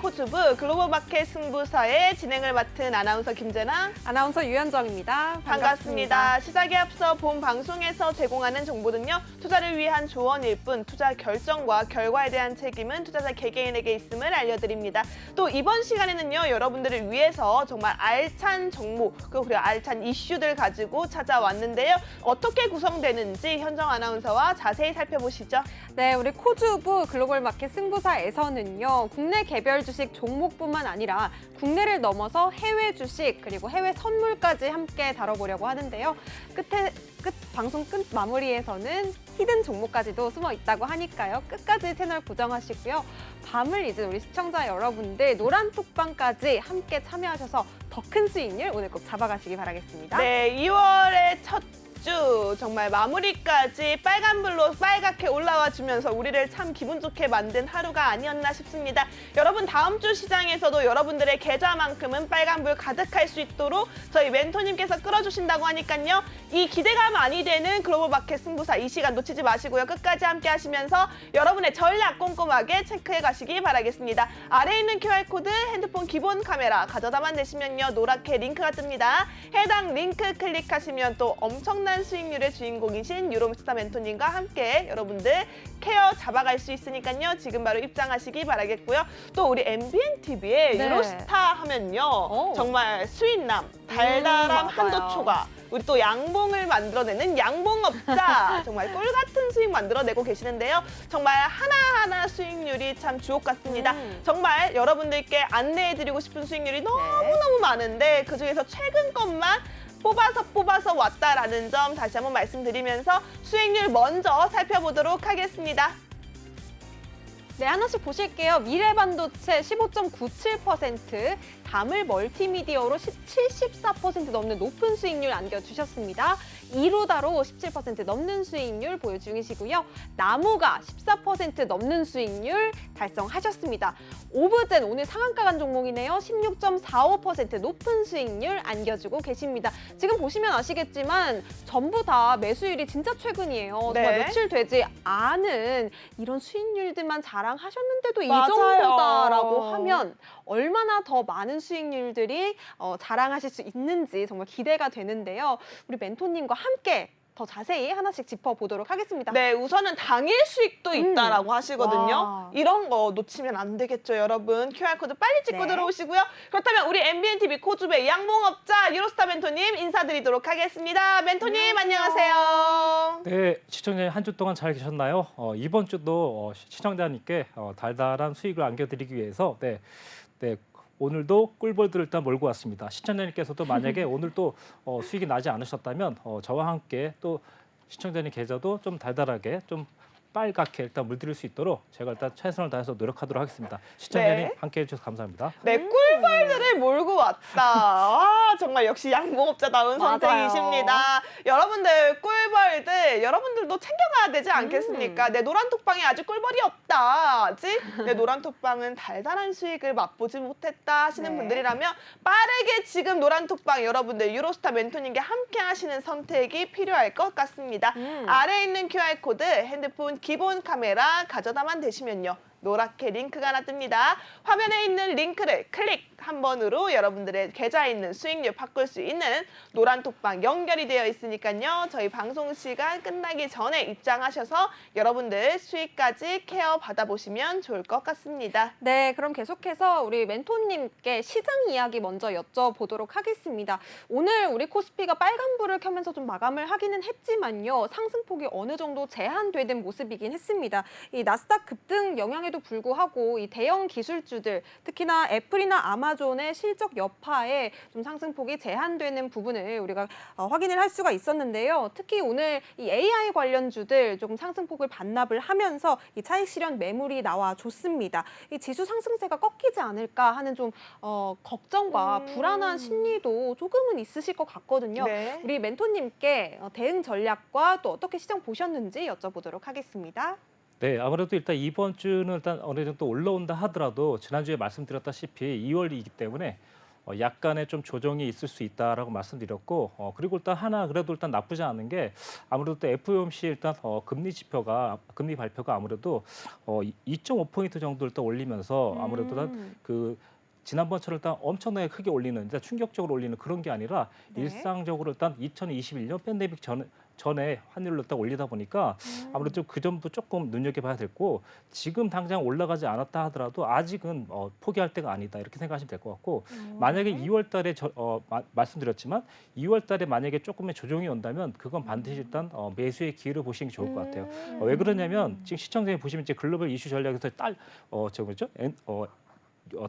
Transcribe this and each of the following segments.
코주부 글로벌 마켓 승부사의 진행을 맡은 아나운서 김재나, 아나운서 유현정입니다. 반갑습니다. 시작에 앞서 본 방송에서 제공하는 정보는요, 투자를 위한 조언일 뿐 투자 결정과 결과에 대한 책임은 투자자 개개인에게 있음을 알려드립니다. 또 이번 시간에는요, 여러분들을 위해서 정말 알찬 종목 그리고 알찬 이슈들 가지고 찾아왔는데요. 어떻게 구성되는지 현정 아나운서와 자세히 살펴보시죠. 네, 우리 코주부 글로벌 마켓 승부사에서는요, 국내 개별 주식 종목뿐만 아니라 국내를 넘어서 해외 주식 그리고 해외 선물까지 함께 다뤄보려고 하는데요. 방송 끝 마무리에서는 히든 종목까지도 숨어 있다고 하니까요. 끝까지 채널 고정하시고요. 밤을 잊은 우리 시청자 여러분들 노란톡방까지 함께 참여하셔서 더 큰 수익률 오늘 꼭 잡아가시기 바라겠습니다. 네, 2월의 첫 주 정말 마무리까지 빨간불로 빨갛게 올라와 주면서 우리를 참 기분 좋게 만든 하루가 아니었나 싶습니다. 여러분, 다음 주 시장에서도 여러분들의 계좌만큼은 빨간불 가득할 수 있도록 저희 멘토님께서 끌어주신다고 하니까요. 이 기대가 많이 되는 글로벌 마켓 승부사 이 시간 놓치지 마시고요. 끝까지 함께 하시면서 여러분의 전략 꼼꼼하게 체크해 가시기 바라겠습니다. 아래에 있는 QR코드 핸드폰 기본 카메라 가져다만 내시면요, 노랗게 링크가 뜹니다. 해당 링크 클릭하시면 또 엄청난 수익률의 주인공이신 유로스타 멘토님과 함께 여러분들 케어 잡아갈 수 있으니까요. 지금 바로 입장하시기 바라겠고요. 또 우리 MBN TV에 네. 유로스타 하면요, 정말 스윗남, 달달한 맞아요. 한도 초과, 우리 또 양봉을 만들어내는 양봉업자, 정말 꿀 같은 수익 만들어내고 계시는데요. 정말 하나하나 수익률이 참 주옥 같습니다. 정말 여러분들께 안내해드리고 싶은 수익률이 너무너무 많은데 그중에서 최근 것만 뽑아서 왔다라는 점 다시 한번 말씀드리면서 수익률 먼저 살펴보도록 하겠습니다. 네, 하나씩 보실게요. 미래반도체 15.97%, 다물 멀티미디어로 74% 넘는 높은 수익률 안겨주셨습니다. 이루다로 17% 넘는 수익률 보유 중이시고요. 나무가 14% 넘는 수익률 달성하셨습니다. 오브젠 오늘 상한가 간 종목이네요. 16.45% 높은 수익률 안겨주고 계십니다. 지금 보시면 아시겠지만 전부 다 매수율이 진짜 최근이에요. 정말 네. 며칠 되지 않은 이런 수익률들만 자랑하셨는데도 이 맞아요. 정도다라고 하면 얼마나 더 많은 수익률들이 자랑하실 수 있는지 정말 기대가 되는데요. 우리 멘토님과 함께 더 자세히 하나씩 짚어보도록 하겠습니다. 네, 우선은 당일 수익도 있다라고 하시거든요. 와. 이런 거 놓치면 안 되겠죠, 여러분. QR코드 빨리 찍고 네. 들어오시고요. 그렇다면 우리 MBN TV 코주배 양봉업자 유로스타 멘토님 인사드리도록 하겠습니다. 멘토님 안녕하세요. 네, 시청자님 한 주 동안 잘 계셨나요? 이번 주도 시청자님께 달달한 수익을 안겨드리기 위해서 오늘도 꿀벌들을 일단 몰고 왔습니다. 시청자님께서도 만약에 오늘 또 수익이 나지 않으셨다면 저와 함께 또 시청자님 계좌도 좀 달달하게 좀 빨갛게 일단 물들일 수 있도록 제가 일단 최선을 다해서 노력하도록 하겠습니다. 시청자님 네. 함께해 주셔서 감사합니다. 네, 꿀벌들을 몰고 왔다. 아, 정말 역시 양봉업자다운 맞아요. 선택이십니다. 여러분들 꿀벌들, 여러분들도 챙겨가야 되지 않겠습니까? 내 노란톡방에 아직 꿀벌이 없다지? 내 노란톡방은 달달한 수익을 맛보지 못했다 하시는 네. 분들이라면 빠르게 지금 노란톡방 여러분들 유로스타 멘토님께 함께 하시는 선택이 필요할 것 같습니다. 아래에 있는 QR코드 핸드폰 기본 카메라 가져다만 되시면요, 노랗게 링크가 하나 뜹니다. 화면에 있는 링크를 클릭 한 번으로 여러분들의 계좌에 있는 수익률 바꿀 수 있는 노란톡방 연결이 되어 있으니까요. 저희 방송 시간 끝나기 전에 입장하셔서 여러분들 수익까지 케어 받아보시면 좋을 것 같습니다. 네, 그럼 계속해서 우리 멘토님께 시장 이야기 먼저 여쭤보도록 하겠습니다. 오늘 우리 코스피가 빨간불을 켜면서 좀 마감을 하기는 했지만요. 상승폭이 어느 정도 제한되는 모습이긴 했습니다. 이 나스닥 급등 영향에도 불구하고 이 대형 기술주들, 특히나 애플이나 아마존의 실적 여파에 좀 상승폭이 제한되는 부분을 우리가 확인을 할 수가 있었는데요. 특히 오늘 이 AI 관련주들 조금 상승폭을 반납을 하면서 이 차익 실현 매물이 나와줬습니다. 이 지수 상승세가 꺾이지 않을까 하는 좀 걱정과 불안한 심리도 조금은 있으실 것 같거든요. 네. 우리 멘토님께 대응 전략과 또 어떻게 시장 보셨는지 여쭤보도록 하겠습니다. 네, 아무래도 일단 이번 주는 일단 어느 정도 올라온다 하더라도 지난주에 말씀드렸다시피 2월이기 때문에 약간의 좀 조정이 있을 수 있다라고 말씀드렸고 그리고 일단 하나 그래도 일단 나쁘지 않은 게 아무래도 또 FOMC 일단 금리 발표가 아무래도 2.5포인트 정도 일단 올리면서 아무래도 일단 그 지난번처럼 일단 엄청나게 크게 올리는, 일단 충격적으로 올리는 그런 게 아니라 네. 일상적으로 일단 2021년 팬데믹 전에 환율로 딱 올리다 보니까 아무래도 그 점도 조금 눈여겨봐야 됐고 지금 당장 올라가지 않았다 하더라도 아직은 포기할 때가 아니다 이렇게 생각하시면 될 것 같고 만약에 네. 2월 달에 말씀드렸지만 2월 달에 만약에 조금의 조정이 온다면 그건 반드시 일단 매수의 기회를 보시는 게 좋을 것 같아요. 왜 그러냐면 지금 시청자님 보시면 이제 글로벌 이슈 전략에서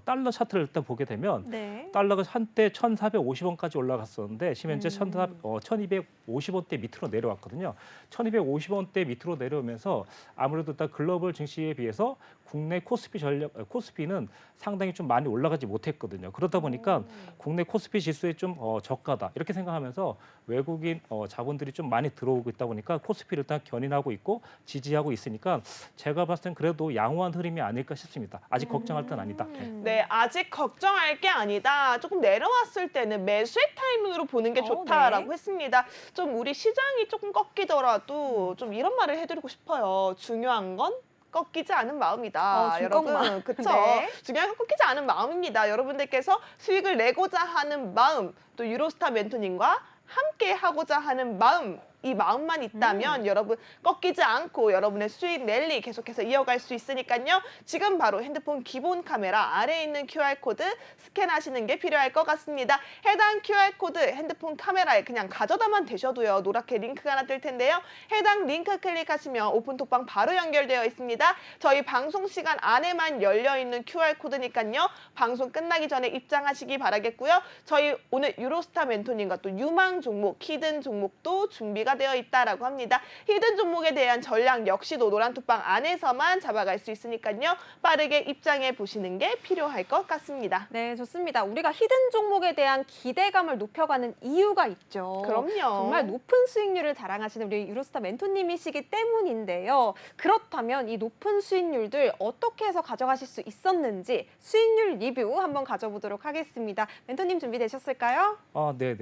달러 차트를 일단 보게 되면 네. 달러가 한때 1,450원까지 올라갔었는데 지금 현재 1,250원대 밑으로 내려왔거든요. 1,250원대 밑으로 내려오면서 아무래도 일단 글로벌 증시에 비해서 국내 코스피는 상당히 좀 많이 올라가지 못했거든요. 그러다 보니까 국내 코스피 지수에 좀 저가다 이렇게 생각하면서 외국인 자본들이 좀 많이 들어오고 있다 보니까 코스피를 일단 견인하고 있고 지지하고 있으니까 제가 봤을 땐 그래도 양호한 흐름이 아닐까 싶습니다. 아직 걱정할 땐 아니다. 네, 아직 걱정할 게 아니다. 조금 내려왔을 때는 매수의 타이밍으로 보는 게 좋다라고 네. 했습니다. 좀 우리 시장이 조금 꺾이더라도 좀 이런 말을 해드리고 싶어요. 중요한 건 꺾이지 않은 마음이다. 여러분, 중꺾만. 그쵸? 네. 중요한 건 꺾이지 않은 마음입니다. 여러분들께서 수익을 내고자 하는 마음, 또 유로스타 멘토님과 함께 하고자 하는 마음, 이 마음만 있다면 여러분 꺾이지 않고 여러분의 수익 랠리 계속해서 이어갈 수 있으니까요. 지금 바로 핸드폰 기본 카메라 아래에 있는 QR코드 스캔하시는 게 필요할 것 같습니다. 해당 QR코드 핸드폰 카메라에 그냥 가져다만 대셔도요. 노랗게 링크가 하나 뜰 텐데요. 해당 링크 클릭하시면 오픈톡방 바로 연결되어 있습니다. 저희 방송 시간 안에만 열려있는 QR코드니까요. 방송 끝나기 전에 입장하시기 바라겠고요. 저희 오늘 유로스타 멘토님과 또 유망 종목, 히든 종목도 준비가 되어 있다라고 합니다. 히든 종목에 대한 전략 역시도 노란톡방 안에서만 잡아갈 수 있으니까요. 빠르게 입장해 보시는 게 필요할 것 같습니다. 네, 좋습니다. 우리가 히든 종목에 대한 기대감을 높여가는 이유가 있죠. 그럼요. 정말 높은 수익률을 자랑하시는 우리 유로스타 멘토님이시기 때문인데요. 그렇다면 이 높은 수익률들 어떻게 해서 가져가실 수 있었는지 수익률 리뷰 한번 가져보도록 하겠습니다. 멘토님 준비되셨을까요? 네,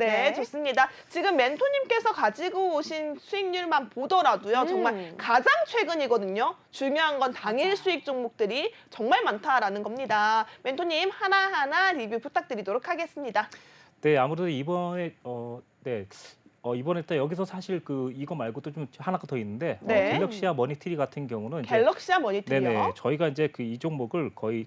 네. 좋습니다. 지금 멘토님께서 가지고 오신 수익률만 보더라도요. 정말 가장 최근이거든요. 중요한 건 당일 수익 종목들이 정말 많다라는 겁니다. 멘토님 하나하나 리뷰 부탁드리도록 하겠습니다. 네, 아무래도 이번에 이번에 일단 여기서 사실 이거 말고도 좀 하나가 더 있는데 네. 갤럭시아 머니트리 같은 경우는 이제 갤럭시아 머니트리요. 네네 저희가 이제 이 종목을 거의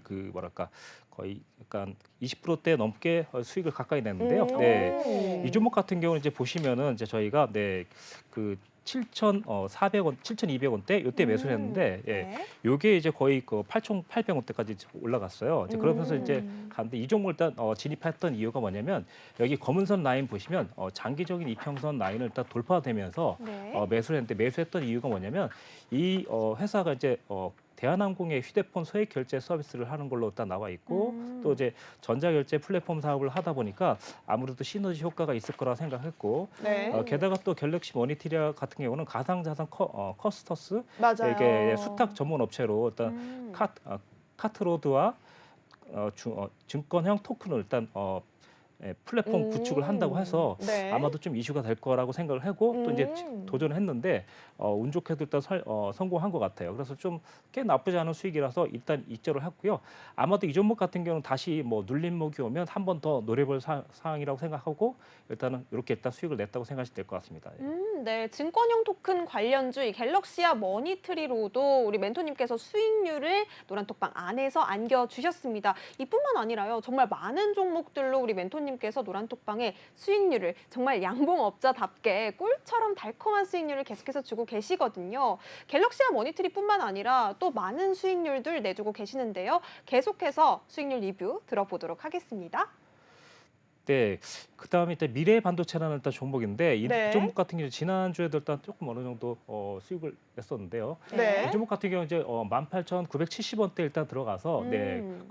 거의 약간 20%대 넘게 수익을 가까이 냈는데요. 네. 이 종목 같은 경우는 이제 보시면은 이제 저희가 그 7,400원, 7,200원대 이때 매수를 했는데 네. 요게 이제 거의 8,800원대까지 올라갔어요. 이제 그러면서 이제 갔는데 이 종목을 일단 진입했던 이유가 뭐냐면 여기 검은선 라인 보시면 장기적인 이평선 라인을 일단 돌파되면서 네. 매수를 했는데 매수했던 이유가 뭐냐면 이 회사가 이제 대한항공의 휴대폰 소액 결제 서비스를 하는 걸로 일단 나와 있고 또 이제 전자결제 플랫폼 사업을 하다 보니까 아무래도 시너지 효과가 있을 거라 생각했고 네. 게다가 또 갤럭시 머니트리아 같은 경우는 가상자산 커스터스 맞아요. 이게 수탁 전문 업체로 일단 카트로드와 증권형 토큰을 일단 플랫폼 구축을 한다고 해서 네. 아마도 좀 이슈가 될 거라고 생각을 하고 또 이제 도전을 했는데 운 좋게도 일단 성공한 것 같아요. 그래서 좀 꽤 나쁘지 않은 수익이라서 일단 입절을 했고요. 아마도 이 종목 같은 경우는 다시 눌림목이 오면 한 번 더 노려볼 사항이라고 생각하고 일단은 이렇게 일단 수익을 냈다고 생각하시면 될 것 같습니다. 네, 증권형 토큰 관련주 이 갤럭시아 머니트리로도 우리 멘토님께서 수익률을 노란톡방 안에서 안겨주셨습니다. 이뿐만 아니라요. 정말 많은 종목들로 우리 멘토님께서 노란톡방에 수익률을 정말 양봉업자답게 꿀처럼 달콤한 수익률을 계속해서 주고 계시거든요. 갤럭시아 머니트리뿐만 아니라 또 많은 수익률들 내주고 계시는데요. 계속해서 수익률 리뷰 들어보도록 하겠습니다. 네, 그다음에 일단 미래 반도체라는 일단 종목인데 이 네. 종목 같은 경우 지난주에도 일단 조금 어느 정도 수익을 냈었는데요. 네. 이 종목 같은 경우 이제 18,970원대 일단 들어가서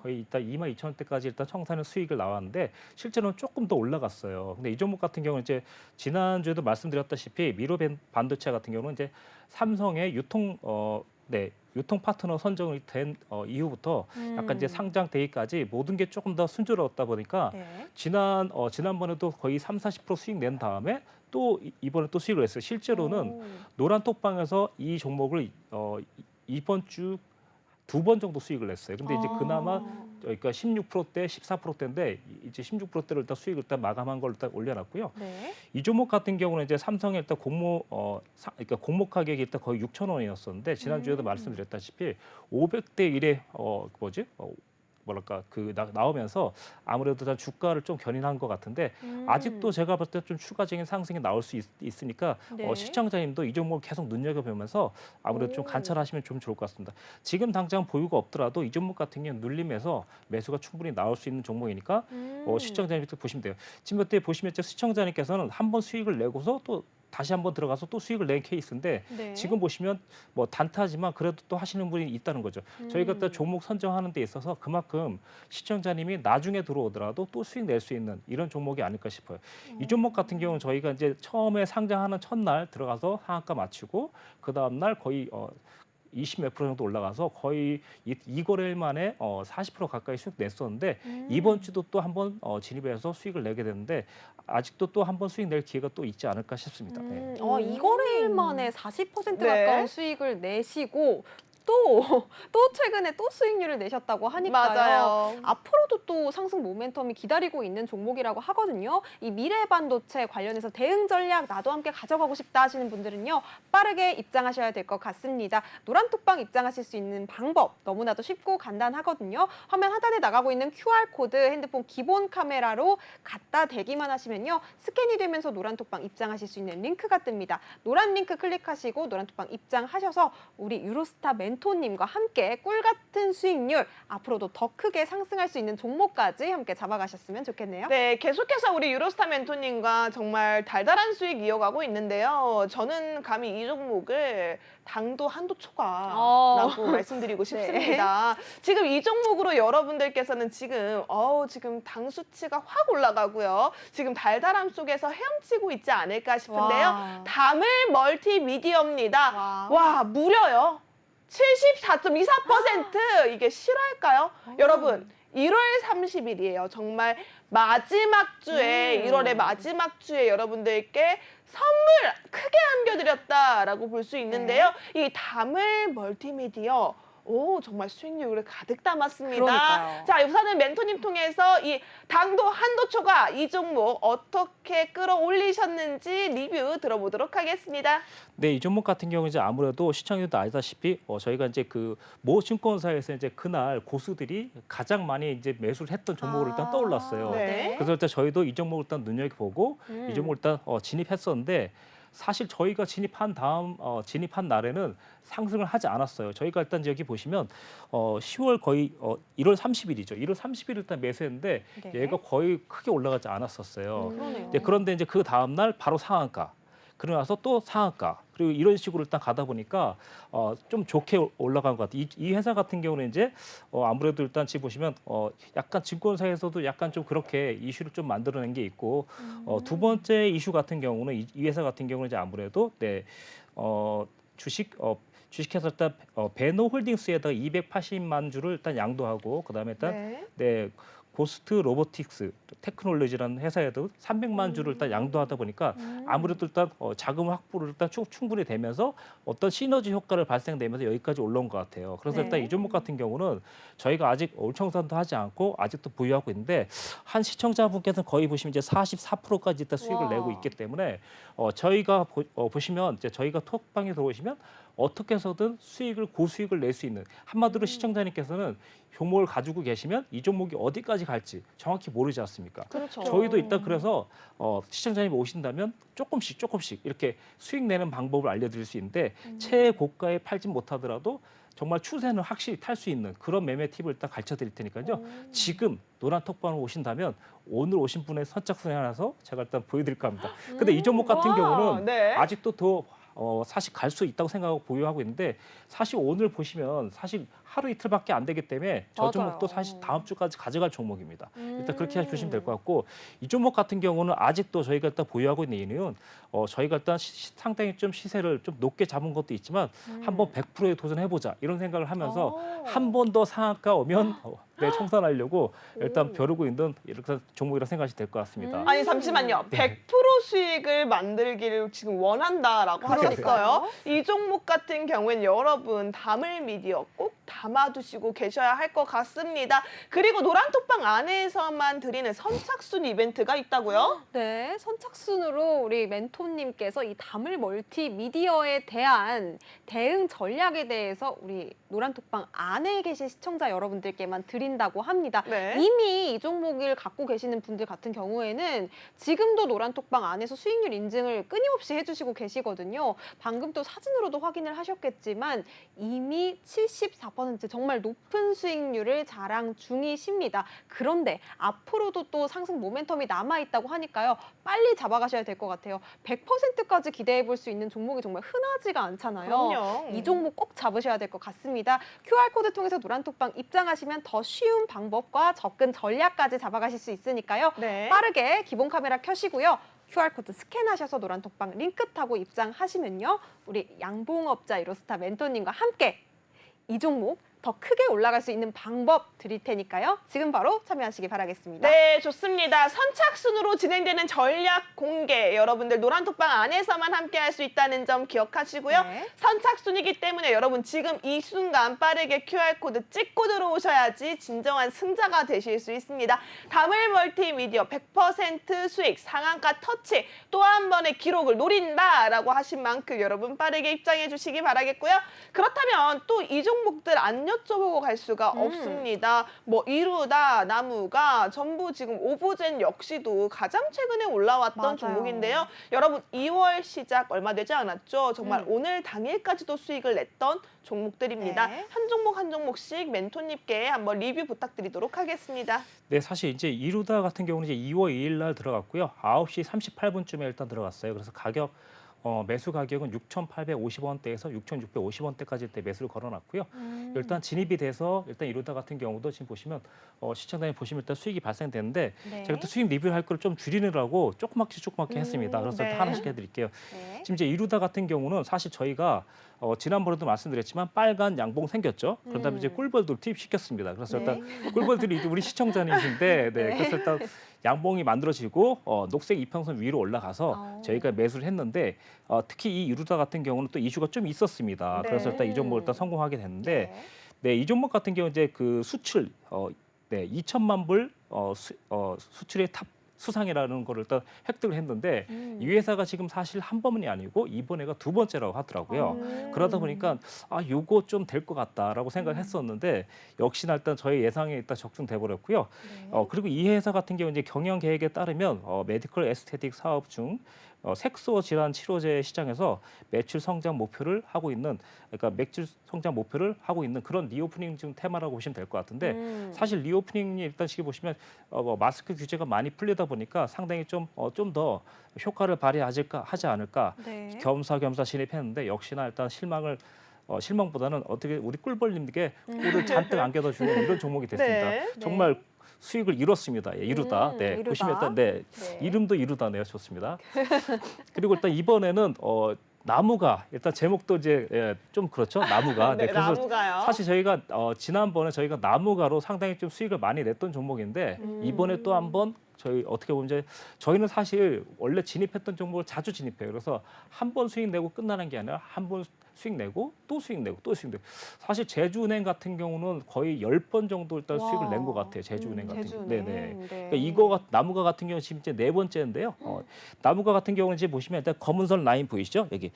거의 일단 22,000원대까지 일단 청산의 수익을 나왔는데 실제로는 조금 더 올라갔어요. 근데 이 종목 같은 경우는 이제 지난주에도 말씀드렸다시피 미래 반도체 같은 경우는 이제 삼성의 네, 유통 파트너 선정이 된 이후부터 약간 이제 상장되기까지 모든 게 조금 더 순조로웠다 보니까 네. 지난번에도 거의 30-40% 수익 낸 다음에 또 이번에 또 수익을 냈어요. 실제로는 오. 노란톡방에서 이 종목을 이번 주 2번 정도 수익을 냈어요. 근데 이제 그나마 그러니까 16%대, 14%대인데 이제 16%대를 일단 수익을 일단 마감한 걸 일단 올려놨고요. 네. 이 종목 같은 경우는 이제 삼성의 일단 그러니까 공모 가격이 일단 거의 6,000원이었었는데 지난주에도 말씀드렸다시피 500대 1에 뭐랄까 나오면서 아무래도 다 주가를 좀 견인한 것 같은데 아직도 제가 봤을 때 좀 추가적인 상승이 나올 수 있으니까 네. 시청자님도 이 종목을 계속 눈여겨보면서 아무래도 좀 오. 관찰하시면 좀 좋을 것 같습니다. 지금 당장 보유가 없더라도 이 종목 같은 경우는 눌림에서 매수가 충분히 나올 수 있는 종목이니까 시청자님도 보시면 돼요. 지금 그때 보시면 시청자님께서는 한 번 수익을 내고서 또 다시 한번 들어가서 또 수익을 낸 케이스인데 네. 지금 보시면 뭐 단타지만 그래도 또 하시는 분이 있다는 거죠. 저희가 또 종목 선정하는 데 있어서 그만큼 시청자님이 나중에 들어오더라도 또 수익 낼 수 있는 이런 종목이 아닐까 싶어요. 이 종목 같은 경우는 저희가 이제 처음에 상장하는 첫날 들어가서 상한가 맞추고 그 다음 날 거의 20몇 프로 정도 올라가서 거의 이 거래일 만에 40% 가까이 수익 냈었는데 이번 주도 또 한번 진입해서 수익을 내게 되는데 아직도 또 한번 수익 낼 기회가 또 있지 않을까 싶습니다. 네. 이 거래일 만에 40% 네. 가까운 수익을 내시고 또 최근에 또 수익률을 내셨다고 하니까요. 맞아요. 앞으로도 또 상승 모멘텀이 기다리고 있는 종목이라고 하거든요. 이 미래 반도체 관련해서 대응 전략 나도 함께 가져가고 싶다 하시는 분들은요. 빠르게 입장하셔야 될 것 같습니다. 노란톡방 입장하실 수 있는 방법 너무나도 쉽고 간단하거든요. 화면 하단에 나가고 있는 QR코드 핸드폰 기본 카메라로 갖다 대기만 하시면요. 스캔이 되면서 노란톡방 입장하실 수 있는 링크가 뜹니다. 노란 링크 클릭하시고 노란톡방 입장하셔서 우리 유로스타 멘토님과 함께 꿀 같은 수익률 앞으로도 더 크게 상승할 수 있는 종목까지 함께 잡아가셨으면 좋겠네요. 네, 계속해서 우리 유로스타 멘토님과 정말 달달한 수익 이어가고 있는데요. 저는 감히 이 종목을 당도 한도 초과라고 말씀드리고 싶습니다. 지금 이 종목으로 여러분들께서는 지금 당 수치가 확 올라가고요. 지금 달달함 속에서 헤엄치고 있지 않을까 싶은데요. 와. 다물 멀티미디어입니다. 와. 와, 무려요. 74.24% 이게 실화일까요? 여러분 1월 30일이에요. 정말 마지막 주에 1월의 마지막 주에 여러분들께 선물 크게 안겨드렸다라고 볼 수 있는데요. 이 다물 멀티미디어 정말 수익률을 가득 담았습니다. 그러니까요. 자, 우선은 멘토님 통해서 이 당도 한도 초과 이 종목 어떻게 끌어올리셨는지 리뷰 들어보도록 하겠습니다. 네, 이 종목 같은 경우 이제 아무래도 시청자도 알다시피 저희가 이제 그 모 증권사에서 이제 그날 고수들이 가장 많이 이제 매수를 했던 종목으로 일단 떠올랐어요. 네. 그래서 일단 저희도 이 종목을 일단 눈여겨보고 이 종목을 일단 진입했었는데 사실 저희가 진입한 날에는 상승을 하지 않았어요. 저희가 일단 여기 보시면 10월 거의 1월 30일이죠. 1월 30일 일단 매수했는데 네. 얘가 거의 크게 올라가지 않았었어요. 그러네요. 네, 그런데 이제 그 다음 날 바로 상한가. 그러고 나서 또 상한가. 그리고 이런 식으로 일단 가다 보니까 좀 좋게 올라간 것 같아요. 이 회사 같은 경우는 이제 아무래도 일단 지금 보시면 약간 증권사에서도 약간 좀 그렇게 이슈를 좀 만들어낸 게 있고 두 번째 이슈 같은 경우는 이 회사 같은 경우는 이제 아무래도 주식회사 일단 베노홀딩스에다가 280만 주를 일단 양도하고 그다음에 일단 고스트 로보틱스 테크놀로지라는 회사에도 300만 주를 일단 양도하다 보니까 아무래도 일단 자금 확보를 일단 충분히 되면서 어떤 시너지 효과를 발생되면서 여기까지 올라온 것 같아요. 그래서 네. 일단 이 종목 같은 경우는 저희가 아직 올청산도 하지 않고 아직도 보유하고 있는데 한 시청자분께서는 거의 보시면 이제 44%까지 일단 수익을 와. 내고 있기 때문에 저희가 보시면 이제 저희가 톡방에 들어오시면 어떻게 해서든 고수익을 낼 수 있는 한마디로 시청자님께서는 종목을 가지고 계시면 이 종목이 어디까지 갈지 정확히 모르지 않습니까? 그렇죠. 저희도 일단 그래서 시청자님이 오신다면 조금씩 이렇게 수익 내는 방법을 알려드릴 수 있는데 최고가에 팔지 못하더라도 정말 추세는 확실히 탈 수 있는 그런 매매 팁을 일단 가르쳐 드릴 테니까요. 지금 노란 톡방으로 오신다면 오늘 오신 분의 선착순에 하나서 제가 일단 보여드릴까 합니다. 근데 이 종목 같은 와, 경우는 네. 아직도 더 사실 갈 수 있다고 생각하고 보유하고 있는데 사실 오늘 보시면 사실 하루 이틀밖에 안 되기 때문에 저 맞아요. 종목도 사실 다음 주까지 가져갈 종목입니다. 일단 그렇게 보시면 될 것 음. 같고 이 종목 같은 경우는 아직도 저희가 일단 보유하고 있는 이유는 저희가 일단 상당히 좀 시세를 좀 높게 잡은 것도 있지만 한번 100%에 도전해보자 이런 생각을 하면서 어. 한 번 더 상한가 오면 네, 청산하려고 일단 오. 벼르고 있는 이렇게 종목이라 생각하시면 될 것 같습니다. 아니 잠시만요. 네. 100% 수익을 만들기를 지금 원한다라고 하셨어요. 그러니까요. 이 종목 같은 경우엔 여러분 다물 미디어 꼭 담아두시고 계셔야 할 것 같습니다. 그리고 노란톡방 안에서만 드리는 선착순 이벤트가 있다고요? 네, 선착순으로 우리 멘토님께서 이 다물 멀티미디어에 대한 대응 전략에 대해서 우리 노란톡방 안에 계신 시청자 여러분들께만 드린다고 합니다. 네. 이미 이 종목을 갖고 계시는 분들 같은 경우에는 지금도 노란톡방 안에서 수익률 인증을 끊임없이 해주시고 계시거든요. 방금 또 사진으로도 확인을 하셨겠지만 이미 74% 정말 높은 수익률을 자랑 중이십니다. 그런데 앞으로도 또 상승 모멘텀이 남아있다고 하니까요. 빨리 잡아가셔야 될 것 같아요. 100%까지 기대해 볼 수 있는 종목이 정말 흔하지가 않잖아요. 그럼요. 이 종목 꼭 잡으셔야 될 것 같습니다. QR코드 통해서 노란톡방 입장하시면 더 쉬운 방법과 접근 전략까지 잡아가실 수 있으니까요. 네. 빠르게 기본 카메라 켜시고요. QR코드 스캔하셔서 노란톡방 링크 타고 입장하시면요. 우리 양봉업자 이로스타 멘토님과 함께 이 종목 더 크게 올라갈 수 있는 방법 드릴 테니까요. 지금 바로 참여하시기 바라겠습니다. 네, 좋습니다. 선착순으로 진행되는 전략 공개 여러분들 노란톡방 안에서만 함께할 수 있다는 점 기억하시고요. 네. 선착순이기 때문에 여러분 지금 이 순간 빠르게 QR코드 찍고 들어오셔야지 진정한 승자가 되실 수 있습니다. 다물 멀티미디어 100% 수익 상한가 터치 또 한 번의 기록을 노린다라고 하신 만큼 여러분 빠르게 입장해 주시기 바라겠고요. 그렇다면 또 이 종목들 안 여쭤보고 갈 수가 없습니다. 뭐 이루다, 나무가 전부 지금 오브젠 역시도 가장 최근에 올라왔던 맞아요. 종목인데요. 여러분 2월 시작 얼마 되지 않았죠? 정말 오늘 당일까지도 수익을 냈던 종목들입니다. 네. 한 종목 한 종목씩 멘토님께 한번 리뷰 부탁드리도록 하겠습니다. 네, 사실 이제 이루다 같은 경우는 이제 2월 2일 날 들어갔고요. 9시 38분쯤에 일단 들어갔어요. 그래서 가격 매수 가격은 6,850원대에서 6,650원대까지 때 매수를 걸어놨고요. 일단 진입이 돼서 일단 이루다 같은 경우도 지금 보시면 시청자님 보시면 일단 수익이 발생되는데 네. 제가 또 수익 리뷰할 걸 좀 줄이느라고 조그맣게 했습니다. 그래서 네. 하나씩 해드릴게요. 네. 지금 이제 이루다 같은 경우는 사실 저희가 지난번에도 말씀드렸지만 빨간 양봉 생겼죠. 그런 다음에 이제 꿀벌들 투입시켰습니다. 그래서 네. 일단 꿀벌들이 우리 시청자님이신데 네. 그래서 일단 양봉이 만들어지고 녹색 이평선 위로 올라가서 저희가 매수를 했는데 특히 이 이루다 같은 경우는 또 이슈가 좀 있었습니다. 네. 그래서 일단 이 종목을 일단 성공하게 됐는데 네. 네, 이 종목 같은 경우 이제 그 수출 2천만 불 수출의 탑 수상이라는 거를 일단 획득을 했는데 이 회사가 지금 사실 한 번이 아니고 이번에가 두 번째라고 하더라고요. 그러다 보니까 요거 좀 될 것 같다라고 생각을 했었는데 역시나 일단 저희 예상에 일단 적중돼 버렸고요. 네. 그리고 이 회사 같은 경우 이제 경영 계획에 따르면 메디컬 에스테틱 사업 중 색소 질환 치료제 시장에서 매출 성장 목표를 하고 있는 그러니까 매출 성장 목표를 하고 있는 그런 리오프닝 중 테마라고 보시면 될 것 같은데 사실 리오프닝이 일단 시기 보시면 마스크 규제가 많이 풀리다 보니까 상당히 좀 더 효과를 발휘하지 않을까 네. 겸사겸사 진입했는데 역시나 일단 실망보다는 어떻게 우리 꿀벌님께 꿀을 잔뜩 안겨다 주는 이런 종목이 됐습니다. 네. 정말 수익을 이뤘습니다. 예, 이루다. 네, 이루다. 보시면 일단 네, 네. 이름도 이루다네요. 좋습니다. 그리고 일단 이번에는 나무가 일단 제목도 이제 좀 그렇죠. 나무가. 네, 그래서 나무가요. 사실 저희가 지난번에 저희가 나무가로 상당히 좀 수익을 많이 냈던 종목인데 이번에 또 한번 저희 어떻게 보면 이제 저희는 사실 원래 진입했던 종목을 자주 진입해요. 그래서 한 번 수익 내고 끝나는 게 아니라 한 번 수익 내고 또 수익 내고 또 수익 내고 사실 제주은행 같은 경우는 거의 10번 정도 일단 와. 수익을 낸 것 같아요. 제주은행 같은 경우. 제주은행. 네네. 네. 그러니까 나무가 같은 경우 지금 이제 네 번째인데요. 나무가 같은 경우는 이제 보시면 일단 검은선 라인 보이시죠? 여기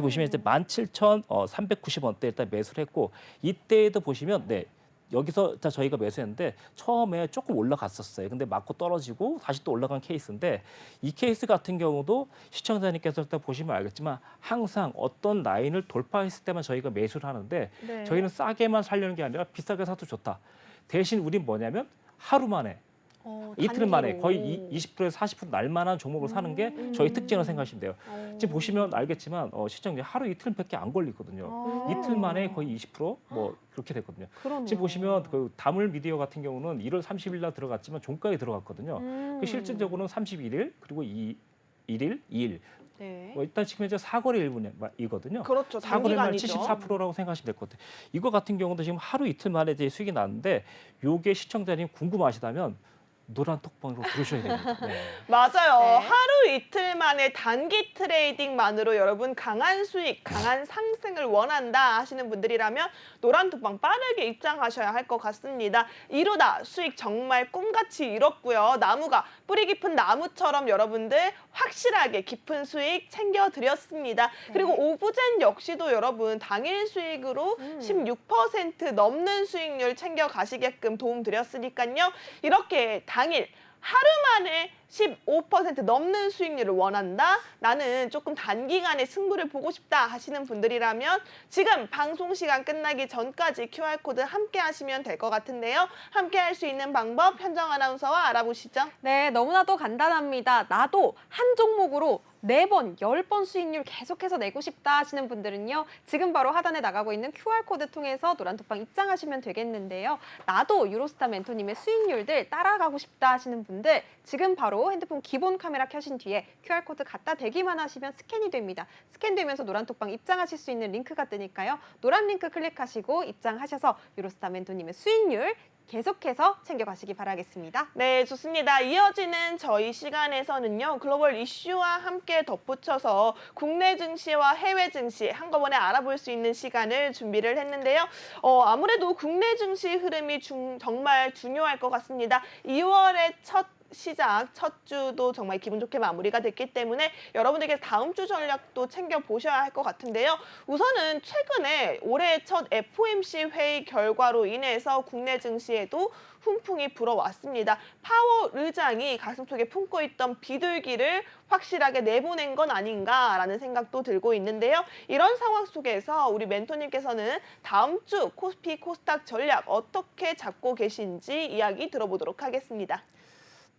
보시면 이제 17,390원대 일단 매수를 했고 이때에도 보시면 네. 여기서 일단 저희가 매수했는데 처음에 조금 올라갔었어요. 근데 맞고 떨어지고 다시 또 올라간 케이스인데 이 케이스 같은 경우도 시청자님께서 일단 보시면 알겠지만 항상 어떤 라인을 돌파했을 때만 저희가 매수를 하는데 네. 저희는 싸게만 살려는 게 아니라 비싸게 사도 좋다. 대신 우린 뭐냐면 하루 만에 이틀 만에 단기로. 거의 20%에서 40% 날만한 종목을 사는 게 저희 특징이라고 생각하시면 돼요. 지금 보시면 알겠지만 시청자 하루 이틀밖에 안 걸리거든요. 이틀 만에 거의 20%뭐 그렇게 됐거든요. 그러네요. 지금 보시면 그 다물 미디어 같은 경우는 1월 30일 날 들어갔지만 종가에 들어갔거든요. 그 실질적으로는 31일 그리고 1일, 2일. 네. 일단 지금 현재 사거래 일분이거든요. 그렇죠. 사거래 날 단기간이죠. 74%라고 생각하시면 될 것 같아요. 이거 같은 경우도 지금 하루 이틀 만에 이제 수익이 나는데 요게 시청자님 궁금하시다면 노란 톡방으로 들으셔야 됩니다. 네. 맞아요. 네. 하루 이틀 만에 단기 트레이딩만으로 여러분 강한 수익, 강한 상승을 원한다 하시는 분들이라면 노란톡방 빠르게 입장하셔야 할 것 같습니다. 이루다 수익 정말 꿈같이 이뤘고요. 나무가 뿌리 깊은 나무처럼 여러분들 확실하게 깊은 수익 챙겨드렸습니다. 그리고 오브젠 역시도 여러분 당일 수익으로 16% 넘는 수익률 챙겨가시게끔 도움드렸으니까요. 이렇게 당일 하루 만에 15% 넘는 수익률을 원한다? 나는 조금 단기간에 승부를 보고 싶다 하시는 분들이라면 지금 방송 시간 끝나기 전까지 QR코드 함께 하시면 될 것 같은데요. 함께 할 수 있는 방법 현정 아나운서와 알아보시죠. 네, 너무나도 간단합니다. 나도 한 종목으로 4번, 10번 수익률 계속해서 내고 싶다 하시는 분들은요. 지금 바로 하단에 나가고 있는 QR코드 통해서 노란톡방 입장하시면 되겠는데요. 나도 유로스타 멘토님의 수익률들 따라가고 싶다 하시는 분들 지금 바로 핸드폰 기본 카메라 켜신 뒤에 QR코드 갖다 대기만 하시면 스캔이 됩니다. 스캔되면서 노란톡방 입장하실 수 있는 링크가 뜨니까요. 노란 링크 클릭하시고 입장하셔서 유로스타 멘토님의 수익률 계속해서 챙겨가시기 바라겠습니다. 네, 좋습니다. 이어지는 저희 시간에서는요. 글로벌 이슈와 함께 덧붙여서 국내 증시와 해외 증시 한꺼번에 알아볼 수 있는 시간을 준비를 했는데요. 아무래도 국내 증시 흐름이 정말 중요할 것 같습니다. 2월의 첫 시작, 첫 주도 정말 기분 좋게 마무리가 됐기 때문에 여러분들께 다음 주 전략도 챙겨보셔야 할 것 같은데요. 우선은 최근에 올해 첫 FOMC 회의 결과로 인해서 국내 증시에도 훈풍이 불어왔습니다. 파월 의장이 가슴속에 품고 있던 비둘기를 확실하게 내보낸 건 아닌가라는 생각도 들고 있는데요. 이런 상황 속에서 우리 멘토님께서는 다음 주 코스피 코스닥 전략 어떻게 잡고 계신지 이야기 들어보도록 하겠습니다.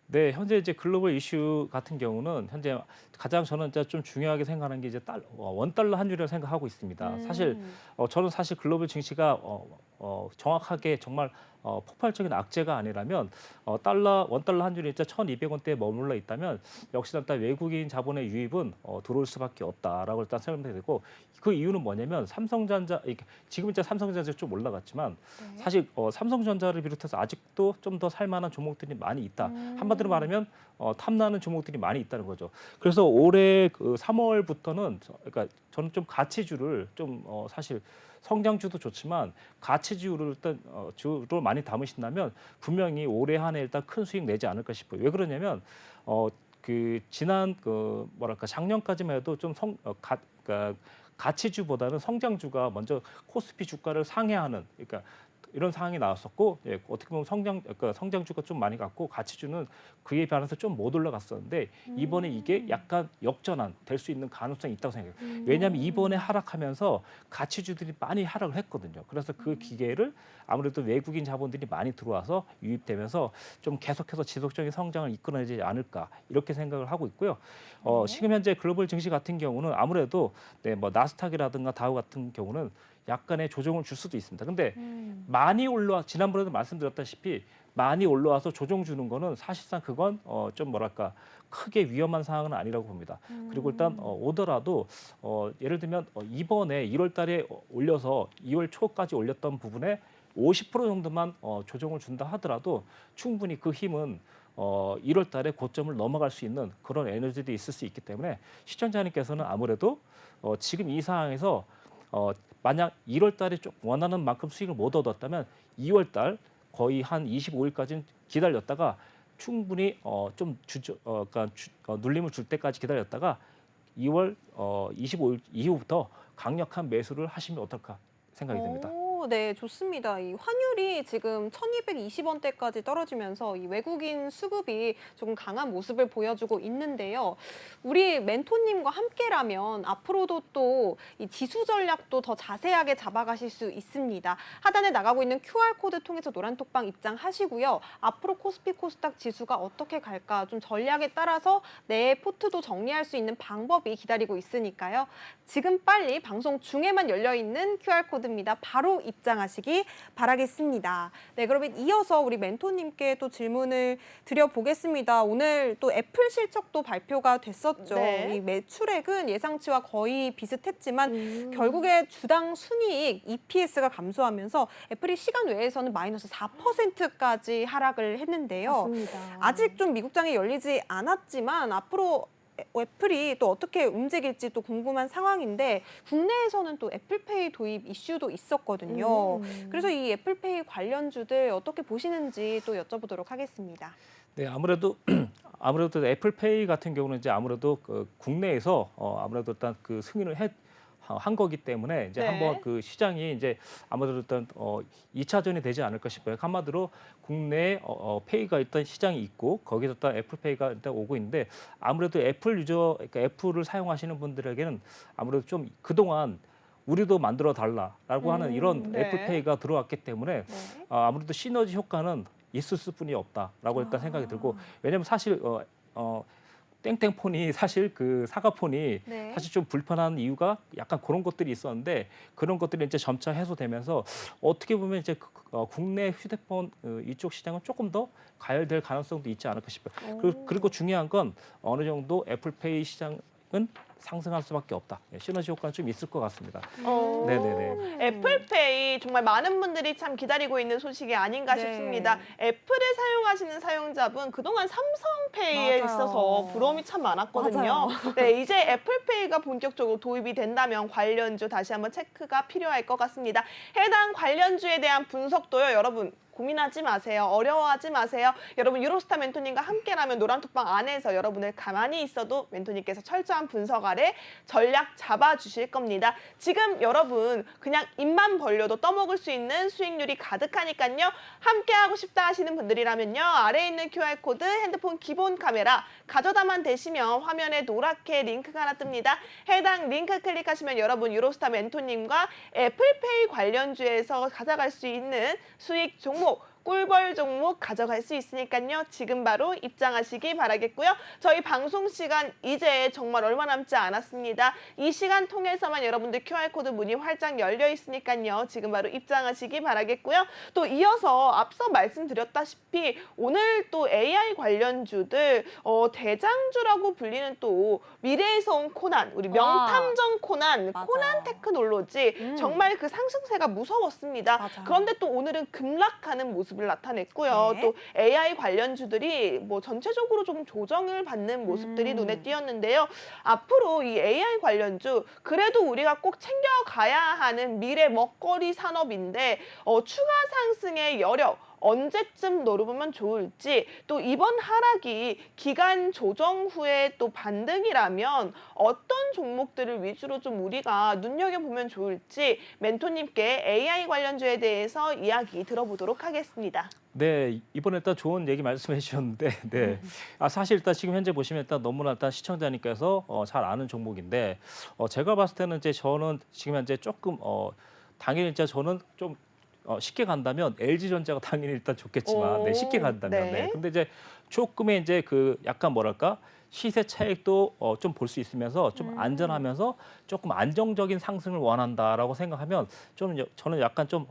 네, 현재 이제 글로벌 이슈 같은 경우는 현재 가장 저는 이제 좀 중요하게 생각하는 게 이제 원달러 환율이라고 생각하고 있습니다. 사실 저는 사실 글로벌 증시가 정확하게 정말 폭발적인 악재가 아니라면 원달러 환율이 이제 1,200원대에 머물러 있다면 역시나 일단 외국인 자본의 유입은 들어올 수밖에 없다라고 일단 생각이 되고 그 이유는 뭐냐면 삼성전자 지금 이제 삼성전자 좀 올라갔지만 사실 삼성전자를 비롯해서 아직도 좀 더 살만한 종목들이 많이 있다. 한마디로 말하면 탐나는 종목들이 많이 있다는 거죠. 그래서 올해 그 3월부터는 그러니까 저는 좀 가치주를 좀 사실 성장주도 좋지만 가치주를 일단 주로 많이 담으신다면 분명히 올해 한 해 일단 큰 수익 내지 않을까 싶어요. 왜 그러냐면 그 지난 그 뭐랄까 작년까지만 해도 좀 그러니까 가치주보다는 성장주가 먼저 코스피 주가를 상회하는 그러니까 이런 상황이 나왔었고 어떻게 보면 성장주가 좀 많이 갔고 가치주는 그에 반해서 좀 못 올라갔었는데 이번에 이게 약간 역전환 될 수 있는 가능성이 있다고 생각해요. 왜냐하면 이번에 하락하면서 가치주들이 많이 하락을 했거든요. 그래서 그 기회를 아무래도 외국인 자본들이 많이 들어와서 유입되면서 좀 계속해서 지속적인 성장을 이끌어내지 않을까 이렇게 생각을 하고 있고요. 지금 현재 글로벌 증시 같은 경우는 아무래도 뭐 나스닥이라든가 다우 같은 경우는 약간의 조정을 줄 수도 있습니다. 근데 많이 지난번에도 말씀드렸다시피 많이 올라와서 조정 주는 거는 사실상 그건 좀 뭐랄까 크게 위험한 상황은 아니라고 봅니다. 그리고 일단 오더라도 예를 들면 이번에 1월 달에 올려서 2월 초까지 올렸던 부분에 50% 정도만 조정을 준다 하더라도 충분히 그 힘은 1월 달에 고점을 넘어갈 수 있는 그런 에너지도 있을 수 있기 때문에 시청자님께서는 아무래도 지금 이 상황에서 만약 1월 달에 좀 원하는 만큼 수익을 못 얻었다면 2월 달 거의 한 25일까지는 기다렸다가 충분히 그러니까 눌림을 줄 때까지 기다렸다가 2월 25일 이후부터 강력한 매수를 하시면 어떨까 생각이 됩니다. 네, 좋습니다. 이 환율이 지금 1,220원대까지 떨어지면서 이 외국인 수급이 조금 강한 모습을 보여주고 있는데요. 우리 멘토님과 함께라면 앞으로도 또 이 지수 전략도 더 자세하게 잡아가실 수 있습니다. 하단에 나가고 있는 QR코드 통해서 노란톡방 입장하시고요. 앞으로 코스피 코스닥 지수가 어떻게 갈까 좀 전략에 따라서 내 포트도 정리할 수 있는 방법이 기다리고 있으니까요. 지금 빨리 방송 중에만 열려있는 QR코드입니다. 바로 입장하시기 바라겠습니다. 네, 그러면 이어서 우리 멘토님께 또 질문을 드려보겠습니다. 오늘 또 애플 실적도 발표가 됐었죠. 네. 이 매출액은 예상치와 거의 비슷했지만 결국에 주당 순이익 EPS가 감소하면서 애플이 시간 외에서는 마이너스 4%까지 하락을 했는데요. 맞습니다. 아직 좀 미국장이 열리지 않았지만 앞으로 애플이 또 어떻게 움직일지 또 궁금한 상황인데 국내에서는 또 애플페이 도입 이슈도 있었거든요. 그래서 이 애플페이 관련주들 어떻게 보시는지 또 여쭤보도록 하겠습니다. 네, 아무래도 애플페이 같은 경우는 이제 아무래도 그 국내에서 아무래도 일단 그 승인을 한 거기 때문에 이제 네. 한번 그 시장이 이제 아무래도 일단 2차전이 되지 않을까 싶어요. 한마디로 국내에 페이가 일단 시장이 있고 거기서 또 애플페이가 일단 오고 있는데 아무래도 애플 유저, 그러니까 애플을 사용하시는 분들에게는 아무래도 좀 그동안 우리도 만들어 달라라고 하는 이런 네. 애플페이가 들어왔기 때문에 네. 아무래도 시너지 효과는 있을 수뿐이 없다라고 일단 생각이 들고 왜냐하면 사실 땡땡폰이 사실 그 사과폰이 네. 사실 좀 불편한 이유가 약간 그런 것들이 있었는데 그런 것들이 이제 점차 해소되면서 어떻게 보면 이제 국내 휴대폰 이쪽 시장은 조금 더 가열될 가능성도 있지 않을까 싶어요. 그리고 중요한 건 어느 정도 애플페이 시장은 상승할 수밖에 없다. 시너지 효과는 좀 있을 것 같습니다. 네네네. 애플페이 정말 많은 분들이 참 기다리고 있는 소식이 아닌가 네. 싶습니다. 애플을 사용하시는 사용자분 그동안 삼성페이에 맞아요. 있어서 부러움이 참 많았거든요. 맞아요. 네, 이제 애플페이가 본격적으로 도입이 된다면 관련주 다시 한번 체크가 필요할 것 같습니다. 해당 관련주에 대한 분석도요, 여러분. 고민하지 마세요. 어려워하지 마세요. 여러분 유로스타 멘토님과 함께라면 노란톡방 안에서 여러분을 가만히 있어도 멘토님께서 철저한 분석 아래 전략 잡아주실 겁니다. 지금 여러분 그냥 입만 벌려도 떠먹을 수 있는 수익률이 가득하니까요. 함께하고 싶다 하시는 분들이라면요. 아래에 있는 QR코드 핸드폰 기본 카메라 가져다만 대시면 화면에 노랗게 링크가 하나 뜹니다. 해당 링크 클릭하시면 여러분 유로스타 멘토님과 애플페이 관련주에서 가져갈 수 있는 수익 종목 꿀벌 종목 가져갈 수 있으니까요. 지금 바로 입장하시기 바라겠고요. 저희 방송 시간 이제 정말 얼마 남지 않았습니다. 이 시간 통해서만 여러분들 QR코드 문이 활짝 열려 있으니까요. 지금 바로 입장하시기 바라겠고요. 또 이어서 앞서 말씀드렸다시피 오늘 또 AI 관련주들 대장주라고 불리는 또 미래에서 온 코난, 우리 명탐정 코난, 맞아요. 코난 테크놀로지 정말 그 상승세가 무서웠습니다. 맞아요. 그런데 또 오늘은 급락하는 모습을 나타냈고요. 네. 또 AI 관련주들이 뭐 전체적으로 좀 조정을 받는 모습들이 눈에 띄었는데요. 앞으로 이 AI 관련주 그래도 우리가 꼭 챙겨가야 하는 미래 먹거리 산업인데 추가 상승의 여력 언제쯤 노려보면 좋을지 또 이번 하락이 기간 조정 후에 또 반등이라면 어떤 종목들을 위주로 좀 우리가 눈여겨보면 좋을지 멘토님께 AI 관련주에 대해서 이야기 들어보도록 하겠습니다. 네, 이번에 일단 좋은 얘기 말씀해 주셨는데, 네. 사실 일단 지금 현재 보시면 일단 너무나 일단 시청자님께서 잘 아는 종목인데, 제가 봤을 때는 이제 저는 지금 현재 조금 당연히 이제 저는 좀 쉽게 간다면 LG전자가 당연히 일단 좋겠지만, 네, 쉽게 간다면, 네. 네. 근데 이제 조금의 이제 그 약간 뭐랄까 시세 차익도 좀 볼 수 있으면서 좀 안전하면서 조금 안정적인 상승을 원한다라고 생각하면 저는 약간 좀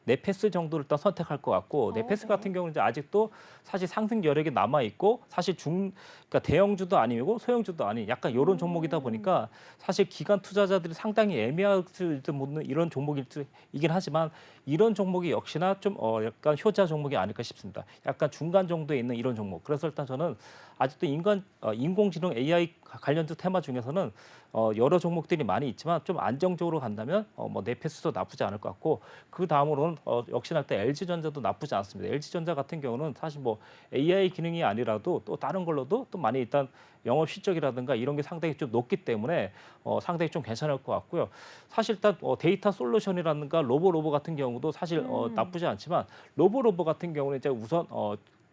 네페스 정도를 일단 선택할 것 같고 네페스 같은 경우는 이제 아직도 사실 상승 여력이 남아 있고 사실 그러니까 대형주도 아니고 소형주도 아닌 약간 이런 종목이다 보니까 사실 기관 투자자들이 상당히 애매할 수도 있는 이런 종목이긴 하지만 이런 종목이 역시나 좀 약간 효자 종목이 아닐까 싶습니다. 약간 중간 정도에 있는 이런 종목. 그래서 일단 저는 아직도 인공지능 AI 관련주 테마 중에서는 여러 종목들이 많이 있지만 좀 안정적으로 간다면 뭐 네페스도 나쁘지 않을 것 같고 그 다음으로는 역시나 또 LG전자도 나쁘지 않습니다. LG전자 같은 경우는 사실 뭐 AI 기능이 아니라도 또 다른 걸로도 또 많이 일단 영업 실적이라든가 이런 게 상당히 좀 높기 때문에 상당히 좀 괜찮을 것 같고요. 사실 일단 데이터 솔루션이라든가 로보 같은 경우도 사실 나쁘지 않지만 로보 같은 경우는 이제 우선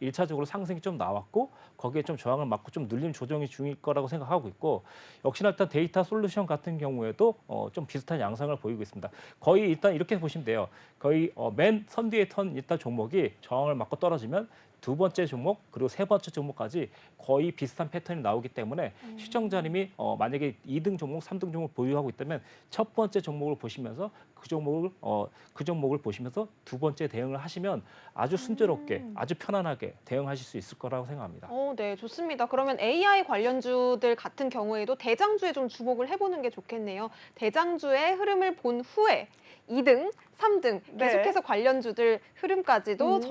일차적으로 상승이 좀 나왔고 거기에 좀 저항을 맞고 좀 눌림 조정이 중일 거라고 생각하고 있고 역시나 일단 데이터 솔루션 같은 경우에도 좀 비슷한 양상을 보이고 있습니다. 거의 일단 이렇게 보시면 돼요. 거의 맨 선두에 턴 일단 종목이 저항을 맞고 떨어지면 두 번째 종목 그리고 세 번째 종목까지 거의 비슷한 패턴이 나오기 때문에 시청자님이 만약에 2등 종목, 3등 종목 보유하고 있다면 첫 번째 종목을 보시면서 그 종목을 보시면서 두 번째 대응을 하시면 아주 순조롭게 아주 편안하게 대응하실 수 있을 거라고 생각합니다. 네, 좋습니다. 그러면 AI 관련주들 같은 경우에도 대장주에 좀 주목을 해보는 게 좋겠네요. 대장주의 흐름을 본 후에 2등, 3등 네. 계속해서 관련주들 흐름까지도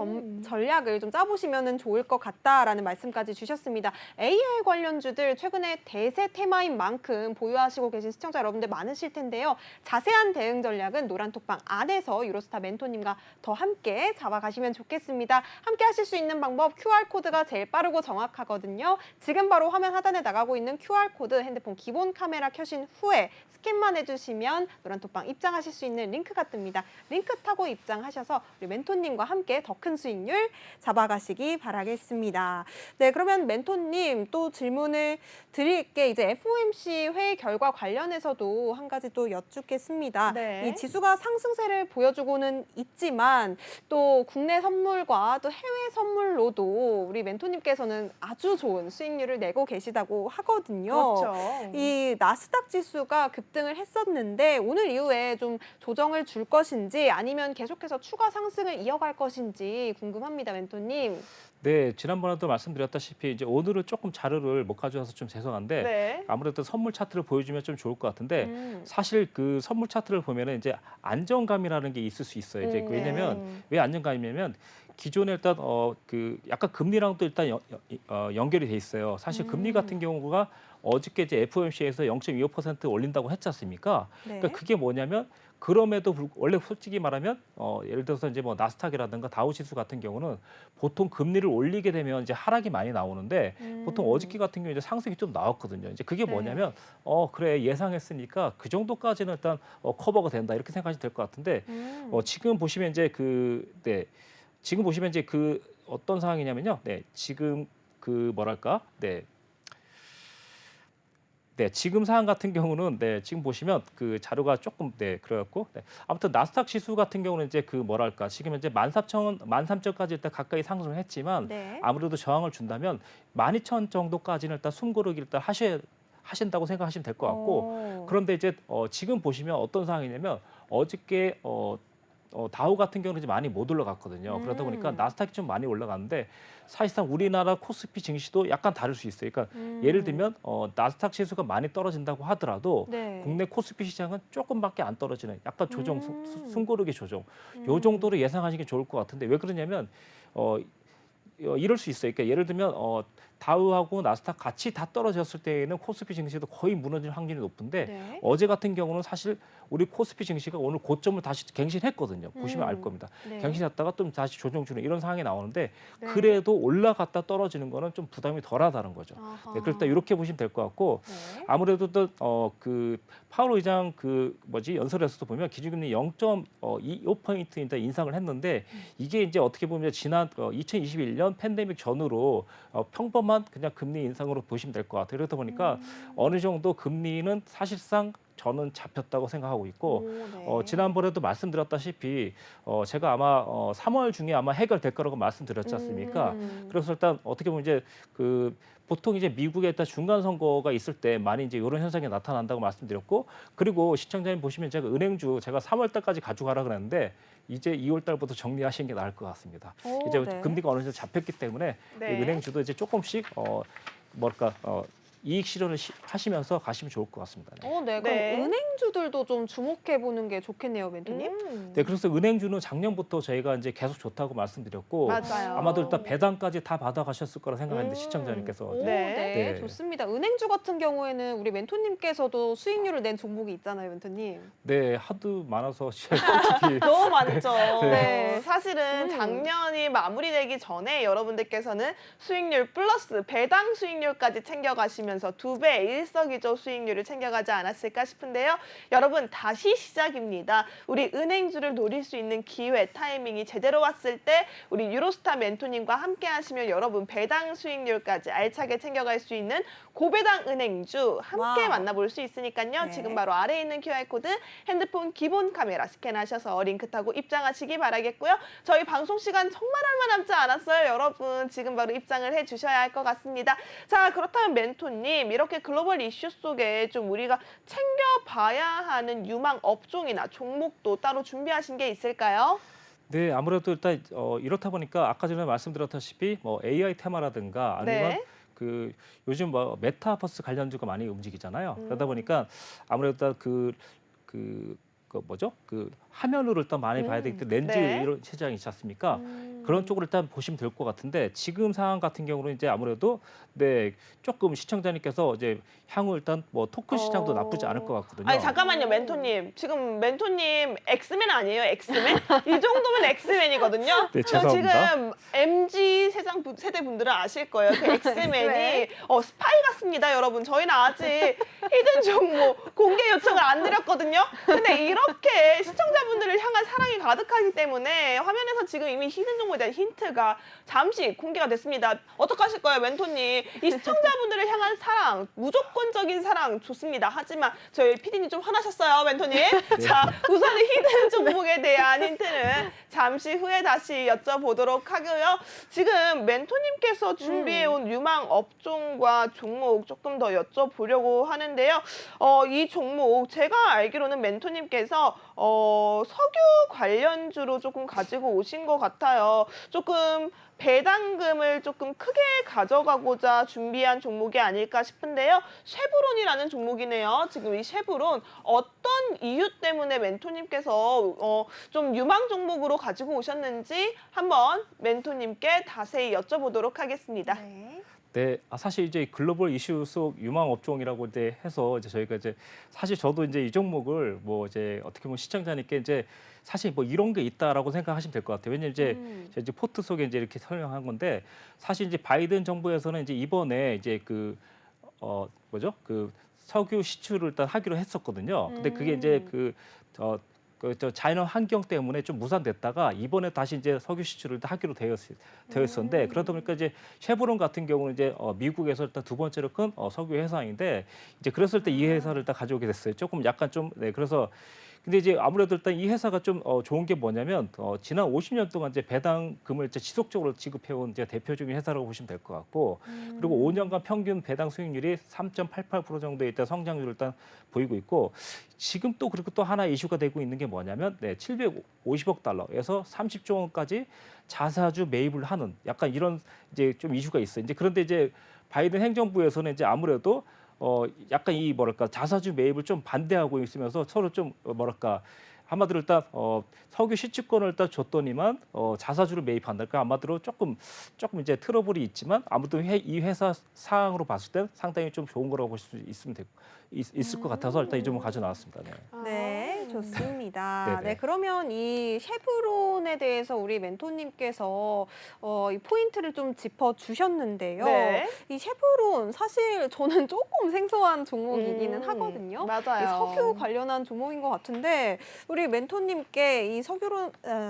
전략을 좀 짜보시면 좋을 것 같다라는 말씀까지 주셨습니다. AI 관련주들 최근에 대세 테마인 만큼 보유하시고 계신 시청자 여러분들 많으실 텐데요. 자세한 대응 전략은 노란톡방 안에서 유로스타 멘토님과 더 함께 잡아가시면 좋겠습니다. 함께 하실 수 있는 방법 QR코드가 제일 빠르고 정확하거든요. 지금 바로 화면 하단에 나가고 있는 QR코드 핸드폰 기본 카메라 켜신 후에 스캔만 해주시면 노란톡방 입장하실 수 있는 링크가 뜹니다. 링크 타고 입장하셔서 우리 멘토님과 함께 더 큰 수익률 잡아가시기 바라겠습니다. 네, 그러면 멘토님 또 질문을 드릴게 이제 FOMC 회의 결과 관련해서도 한 가지 또 여쭙겠습니다. 네. 이 지수가 상승세를 보여주고는 있지만 또 국내 선물과 또 해외 선물로도 우리 멘토님께서는 아주 좋은 수익률을 내고 계시다고 하거든요. 그렇죠. 이 나스닥 지수가 급등을 했었는데 오늘 이후에 좀 조정을 줄 것인지 아니면 계속해서 추가 상승을 이어갈 것인지 궁금합니다, 멘토님. 네, 지난번에도 말씀드렸다시피 이제 오늘은 조금 자료를 못 가져와서 좀 죄송한데 네. 아무래도 선물 차트를 보여주면 좀 좋을 것 같은데 사실 그 선물 차트를 보면은 이제 안정감이라는 게 있을 수 있어요. 이제 왜냐면 왜 안정감이냐면 기존에 일단 그 약간 금리랑도 일단 연결이 돼 있어요. 사실 금리 같은 경우가 어저께 이제 FOMC에서 0.25% 올린다고 했지 않습니까? 네. 그러니까 그게 뭐냐면 그럼에도 원래 솔직히 말하면 예를 들어서 이제 뭐 나스닥이라든가 다우지수 같은 경우는 보통 금리를 올리게 되면 이제 하락이 많이 나오는데 보통 어저께 같은 경우 이제 상승이 좀 나왔거든요. 이제 그게 뭐냐면 그래 예상했으니까 그 정도까지는 일단 커버가 된다 이렇게 생각하시면 될 것 같은데 지금 보시면 이제 지금 보시면 이제 그 어떤 상황이냐면요. 네, 지금 그 뭐랄까, 네, 지금 상황 같은 경우는 지금 보시면 그 자료가 조금 그래갖고 아무튼 나스닥 지수 같은 경우는 이제 그 뭐랄까 지금 이제 13,000까지 일단 가까이 상승을 했지만 네. 아무래도 저항을 준다면 12,000 정도까지는 일단 숨고르기 일단 하신다고 생각하시면 될 것 같고 그런데 이제 지금 보시면 어떤 상황이냐면 어저께 다우 같은 경우는 이제 많이 못 올라갔거든요. 그러다 보니까 나스닥이 좀 많이 올라갔는데 사실상 우리나라 코스피 증시도 약간 다를 수 있어요. 그러니까 예를 들면 나스닥 지수가 많이 떨어진다고 하더라도 네. 국내 코스피 시장은 조금밖에 안 떨어지는 약간 조정, 숨고르기 조정. 요 정도로 예상하시는 게 좋을 것 같은데 왜 그러냐면 이럴 수 있어요. 그러니까 예를 들면 다우하고 나스닥 같이 다 떨어졌을 때에는 코스피 증시도 거의 무너질 확률이 높은데 네. 어제 같은 경우는 사실 우리 코스피 증시가 오늘 고점을 다시 갱신했거든요. 보시면 알 겁니다. 네. 갱신했다가 좀 다시 조정 주는 이런 상황이 나오는데 네. 그래도 올라갔다 떨어지는 거는 좀 부담이 덜하다는 거죠. 아하. 네, 그래서 이렇게 보시면 될 것 같고 네. 아무래도 또 그 파월 의장 연설에서도 보면 기준금리 0.25포인트 이제 인상을 했는데 이게 이제 어떻게 보면 지난 2021년 팬데믹 전후로 평범한 그냥 금리 인상으로 보시면 될 것 같아요. 그러다 보니까 어느 정도 금리는 사실상 저는 잡혔다고 생각하고 있고 네. 지난번에도 말씀드렸다시피 제가 아마 3월 중에 아마 해결될 거라고 말씀드렸지 않습니까? 그래서 일단 어떻게 보면 이제 그 보통 이제 미국에 일단 중간 선거가 있을 때 많이 이제 이런 현상이 나타난다고 말씀드렸고 그리고 시청자님 보시면 제가 은행주 제가 3월 달까지 가져가라 그랬는데 이제 2월 달부터 정리하시는 게 나을 것 같습니다. 이제 네. 금리가 어느 정도 잡혔기 때문에 네. 은행주도 이제 조금씩 이익 실현을 하시면서 가시면 좋을 것 같습니다. 네. 네. 그럼 네. 은행주들도 좀 주목해 보는 게 좋겠네요, 멘토님. 네, 그래서 은행주는 작년부터 저희가 이제 계속 좋다고 말씀드렸고 맞아요. 아마도 일단 배당까지 다 받아가셨을 거라 생각하는데 음. 시청자님께서 오, 네. 네. 네. 좋습니다. 은행주 같은 경우에는 우리 멘토님께서도 수익률을 낸 종목이 있잖아요, 멘토님. 네 하도 많아서 솔직히 너무 많죠. 네. 사실은 작년이 마무리되기 전에 여러분들께서는 수익률 플러스 배당 수익률까지 챙겨가시면서 2배 일석이조 수익률을 챙겨가지 않았을까 싶은데요. 여러분 다시 시작입니다. 우리 은행주를 노릴 수 있는 기회, 타이밍이 제대로 왔을 때 우리 유로스타 멘토님과 함께 하시면 여러분 배당 수익률까지 알차게 챙겨갈 수 있는 고배당 은행주 함께 와우. 만나볼 수 있으니까요. 네. 지금 바로 아래에 있는 QR코드 핸드폰 기본 카메라 스캔하셔서 링크 타고 입장하시기 바라겠고요. 저희 방송 시간 정말 얼마 남지 않았어요. 여러분 지금 바로 입장을 해주셔야 할 것 같습니다. 자 그렇다면 멘토님 이렇게 글로벌 이슈 속에 좀 우리가 챙겨봐야 하는 유망 업종이나 종목도 따로 준비하신 게 있을까요? 네 아무래도 일단 이렇다 보니까 아까 전에 말씀드렸다시피 뭐 AI 테마라든가 아니면 네. 그 요즘 뭐 메타버스 관련주가 많이 움직이잖아요. 그러다 보니까 아무래도 그 뭐죠? 그 화면으로 일단 많이 봐야 되기 때문에 렌즈 네. 이런 시장이 있지 않습니까? 그런 쪽으로 일단 보시면 될 것 같은데 지금 상황 같은 경우는 이제 아무래도 네 조금 시청자님께서 이제 향후 일단 뭐 토큰 시장도 나쁘지 않을 것 같거든요. 아니 잠깐만요 멘토님 지금 멘토님 엑스맨 아니에요 엑스맨? 이 정도면 엑스맨이거든요. 네, 저 죄송합니다. 지금 MZ 세대 분들은 아실 거예요. 그 엑스맨이 엑스맨? 스파이 같습니다 여러분. 저희는 아직 히든 종목 공개 요청을 안 드렸거든요. 근데 이렇게 시청자분들을 향한 사랑이 가득하기 때문에 화면에서 지금 이미 히든 종목에 대한 힌트가 잠시 공개가 됐습니다. 어떡하실 거예요 멘토님? 이 시청자분들을 향한 사랑 무조건적인 사랑 좋습니다. 하지만 저희 PD님 좀 화나셨어요 멘토님. 자 우선은 히든 종목에 대한 힌트는 잠시 후에 다시 여쭤보도록 하고요. 지금 멘토님께서 준비해온 유망 업종과 종목 조금 더 여쭤보려고 하는데요. 이 종목 제가 알기로는 멘토님께서 석유 관련주로 조금 가지고 오신 것 같아요. 조금 배당금을 조금 크게 가져가고자 준비한 종목이 아닐까 싶은데요. 쉐브론이라는 종목이네요. 지금 이 쉐브론 어떤 이유 때문에 멘토님께서 좀 유망 종목으로 가지고 오셨는지 한번 멘토님께 자세히 여쭤보도록 하겠습니다. 네. 네, 사실 이제 글로벌 이슈 속 유망 업종이라고 이제 해서 이제 저희가 이제 사실 저도 이제 이 종목을 뭐 이제 어떻게 보면 시청자님께 이제 사실 뭐 이런 게 있다라고 생각하시면 될 것 같아요. 왜냐면 이제 제가 이제 포트 속에 이제 이렇게 설명한 건데 사실 이제 바이든 정부에서는 이제 이번에 이제 그 뭐죠? 그 석유 시추를 일단 하기로 했었거든요. 근데 그게 이제 저 자연 환경 때문에 좀 무산됐다가 이번에 다시 이제 석유 시추를 하기로 되어 있었는데 그러다 보니까 이제 쉐브론 같은 경우는 이제 미국에서 일단 두 번째로 큰 석유 회사인데 이제 그랬을 때 이 회사를 일단 가져오게 됐어요. 조금 약간 좀 네 그래서 근데 이제 아무래도 일단 이 회사가 좀 좋은 게 뭐냐면 지난 50년 동안 이제 배당금을 이제 지속적으로 지급해온 이제 대표적인 회사라고 보시면 될 것 같고 그리고 5년간 평균 배당 수익률이 3.88% 정도의 일단 성장률을 일단 보이고 있고 지금 또 그리고 또 하나 이슈가 되고 있는 게 뭐냐면 750억 달러에서 30조 원까지 자사주 매입을 하는 약간 이런 이제 좀 이슈가 있어요. 이제 그런데 이제 바이든 행정부에서는 이제 아무래도 약간 이 뭐랄까 자사주 매입을 좀 반대하고 있으면서 서로 좀 뭐랄까 한마디로 일단 석유 시추권을 일단 줬더니만 자사주를 매입한다. 그러니까 아마도 조금 이제 트러블이 있지만 아무튼 이 회사 사항으로 봤을 때 상당히 좀 좋은 거라고 볼 수 있을 것 같아서 일단 이 점을 가져 나왔습니다. 네. 네, 좋습니다. 네네. 네, 그러면 이 쉐브론에 대해서 우리 멘토님께서 이 포인트를 좀 짚어 주셨는데요. 네. 이 쉐브론 사실 저는 조금 생소한 종목이기는 하거든요. 맞아요. 이 석유 관련한 종목인 것 같은데 우리 멘토님께 이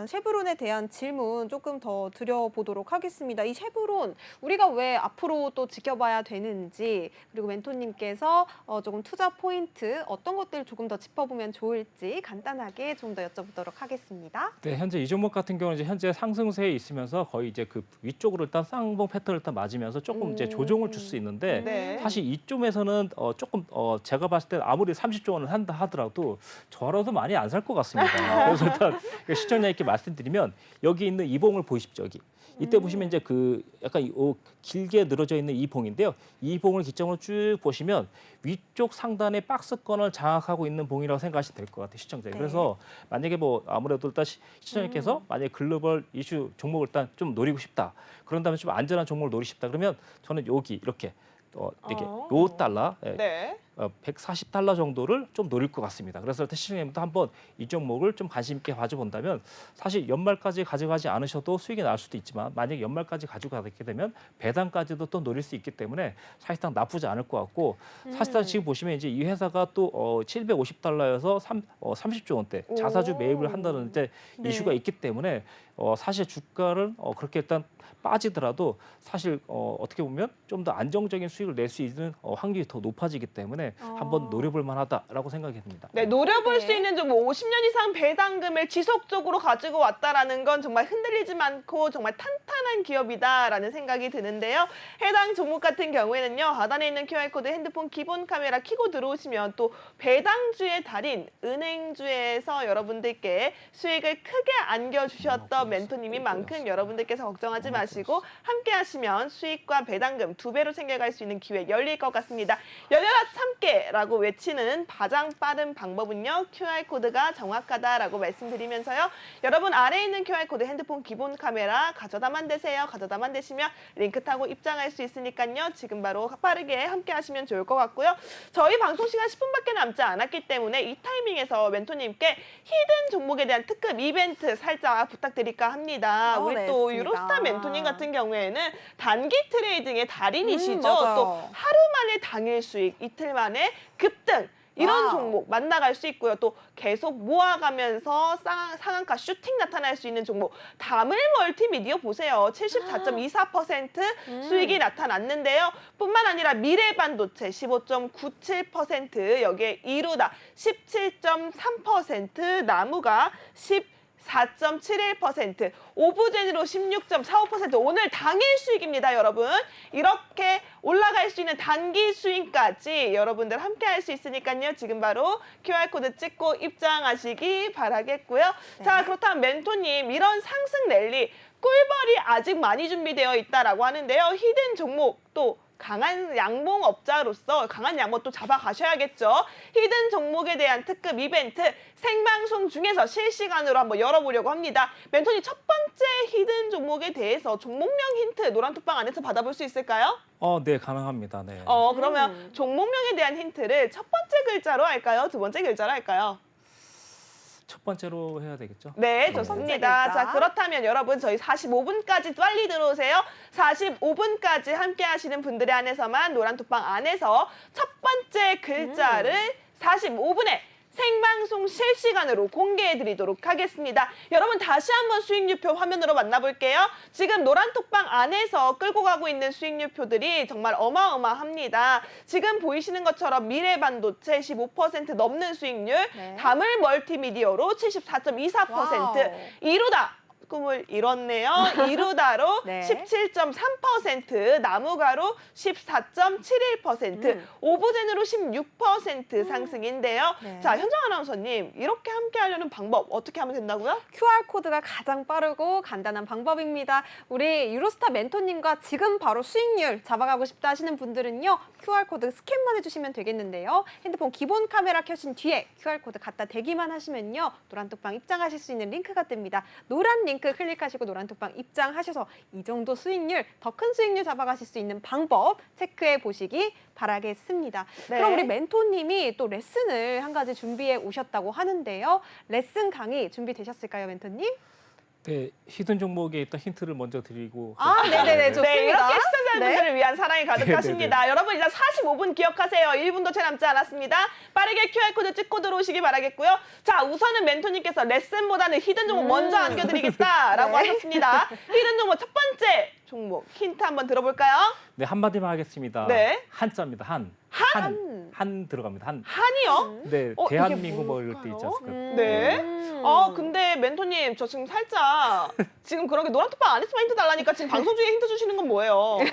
쉐브론에 대한 질문 조금 더 드려보도록 하겠습니다. 이 쉐브론 우리가 왜 앞으로 또 지켜봐야 되는지 그리고 멘토님께서 조금 투자 포인트 어떤 것들 조금 더 짚어보면 좋을지 간단하게 좀 더 여쭤보도록 하겠습니다. 네, 현재 이 종목 같은 경우는 이제 현재 상승세에 있으면서 거의 이제 그 위쪽으로 일단 쌍봉 패턴을 일단 맞으면서 조금 이제 조정을 줄 수 있는데 네. 사실 이쯤에서는 조금 제가 봤을 때 아무리 30조 원을 한다 하더라도 저라도 많이 안 살 것 같습니다. 그래서 일단 시청자님께 말씀드리면 여기 있는 이 봉을 보십시오. 여기 이때 보시면 이제 그 약간 길게 늘어져 있는 이 봉인데요. 이 봉을 기점으로 쭉 보시면 위쪽 상단의 박스권을 장악하고 있는 봉이라고 생각하시면 될 것 같아요, 시청자. 네. 그래서 만약에 뭐 아무래도 일단 시청자님께서 만약에 글로벌 이슈 종목을 일단 좀 노리고 싶다. 그런 다음에 좀 안전한 종목을 노리고 싶다. 그러면 저는 여기 이렇게 이게 요 달러, 네. 140달러 정도를 좀 노릴 것 같습니다. 그래서 시청자님도 한번 이 종목을 좀 관심 있게 가져본다면 사실 연말까지 가져가지 않으셔도 수익이 날 수도 있지만 만약에 연말까지 가져가게 되면 배당까지도 또 노릴 수 있기 때문에 사실상 나쁘지 않을 것 같고 사실상 지금 보시면 이제 이 회사가 또 750달러여서 30조 원대 자사주 매입을 한다는 이제 네. 이슈가 있기 때문에 사실 주가를 그렇게 일단 빠지더라도 사실 어떻게 보면 좀 더 안정적인 수익을 낼 수 있는 확률이 더 높아지기 때문에 한번 노려볼 만하다라고 생각이 듭니다. 네, 노려볼 네. 수 있는 좀 50년 이상 배당금을 지속적으로 가지고 왔다라는 건 정말 흔들리지 않고 정말 탄탄한 기업이다라는 생각이 드는데요. 해당 종목 같은 경우에는요. 하단에 있는 QR코드 핸드폰 기본 카메라 켜고 들어오시면 또 배당주의 달인 은행주에서 여러분들께 수익을 크게 안겨주셨던 멘토님인 만큼 여러분들께서 걱정하지 마시고 함께 하시면 수익과 배당금 2배로 챙겨갈 수 있는 기회 열릴 것 같습니다. 열려라 참깨라고 외치는 가장 빠른 방법은요. QR코드가 정확하다라고 말씀드리면서요. 여러분 아래에 있는 QR코드 핸드폰 기본 카메라 가져다만 되세요. 가져다만 되시면 링크 타고 입장할 수 있으니까요. 지금 바로 빠르게 함께 하시면 좋을 것 같고요. 저희 방송 시간 10분밖에 남지 않았기 때문에 이 타이밍에서 멘토님께 히든 종목에 대한 특급 이벤트 살짝 부탁드릴까 합니다. 우리 네, 또 좋습니다. 유로스타 멘토님 같은 경우에는 단기 트레이딩의 달인이시죠. 맞아요. 또 하루 만에 당일 수익, 이틀 만에 급등 이런 와우. 종목 만나갈 수 있고요. 또 계속 모아가면서 상한가 슈팅 나타날 수 있는 종목 다물 멀티미디어 보세요. 74.24% 수익이 나타났는데요. 뿐만 아니라 미래반도체 15.97%, 여기에 이루다 17.3%, 나무가 4.71%, 오브젠으로 16.45%, 오늘 당일 수익입니다, 여러분. 이렇게 올라갈 수 있는 단기 수익까지 여러분들 함께 할 수 있으니까요. 지금 바로 QR코드 찍고 입장하시기 바라겠고요. 네. 자, 그렇다면 멘토님, 이런 상승 랠리, 꿀벌이 아직 많이 준비되어 있다라고 하는데요. 히든 종목 또 강한 양봉업자로서 강한 양봉 또 잡아가셔야겠죠. 히든 종목에 대한 특급 이벤트 생방송 중에서 실시간으로 한번 열어보려고 합니다. 멘토님 첫 번째 히든 종목에 대해서 종목명 힌트 노란톡방 안에서 받아볼 수 있을까요? 네, 가능합니다. 네. 그러면 종목명에 대한 힌트를 첫 번째 글자로 할까요? 두 번째 글자로 할까요? 첫 번째로 해야 되겠죠? 네, 번째 좋습니다. 글자. 자, 그렇다면 여러분 저희 45분까지 빨리 들어오세요. 45분까지 함께 하시는 분들에 한해서만 노란톡방 안에서 첫 번째 글자를 45분에 생방송 실시간으로 공개해드리도록 하겠습니다. 여러분 다시 한번 수익률표 화면으로 만나볼게요. 지금 노란톡방 안에서 끌고 가고 있는 수익률표들이 정말 어마어마합니다. 지금 보이시는 것처럼 미래반도체 15% 넘는 수익률, 네. 다물 멀티미디어로 74.24%, 와우. 이루다 꿈을 이뤘네요. 이루다로 네. 17.3%, 나무가로 14.71%, 오브젠으로 16% 상승인데요. 네. 자, 현정 아나운서님, 이렇게 함께 하려는 방법 어떻게 하면 된다고요? QR코드가 가장 빠르고 간단한 방법입니다. 우리 유로스타 멘토님과 지금 바로 수익률 잡아가고 싶다 하시는 분들은요. QR코드 스캔만 해주시면 되겠는데요. 핸드폰 기본 카메라 켜신 뒤에 QR코드 갖다 대기만 하시면요. 노란톡방 입장하실 수 있는 링크가 뜹니다. 노란 링크 클릭하시고 노란톡방 입장하셔서 이 정도 수익률, 더 큰 수익률 잡아가실 수 있는 방법 체크해 보시기 바라겠습니다. 네. 그럼 우리 멘토님이 또 레슨을 한 가지 준비해 오셨다고 하는데요. 레슨 강의 준비되셨을까요, 멘토님? 네, 히든 종목에 있던 힌트를 먼저 드리고 네네네, 좋습니다. 네, 이렇게 시청자분들을 네. 위한 사랑이 가득하십니다. 여러분 이제 45분 기억하세요. 1분도 채 남지 않았습니다. 빠르게 QR코드 찍고 들어오시기 바라겠고요. 자, 우선은 멘토님께서 레슨보다는 히든 종목 먼저 안겨드리겠다라고 네. 하셨습니다. 히든 종목 첫 번째 종목 힌트 한번 들어볼까요? 네, 한마디만 하겠습니다. 네. 한자입니다. 한 들어갑니다. 한. 한이요? 네, 이게 대한민국 뭐 이럴 때 뭘까요? 있지 않습니까? 네. 근데 멘토님 저 지금 살짝 지금 그런 게 노란톡방 안에서만 힌트 달라니까 지금 방송 중에 힌트 주시는 건 뭐예요? 네,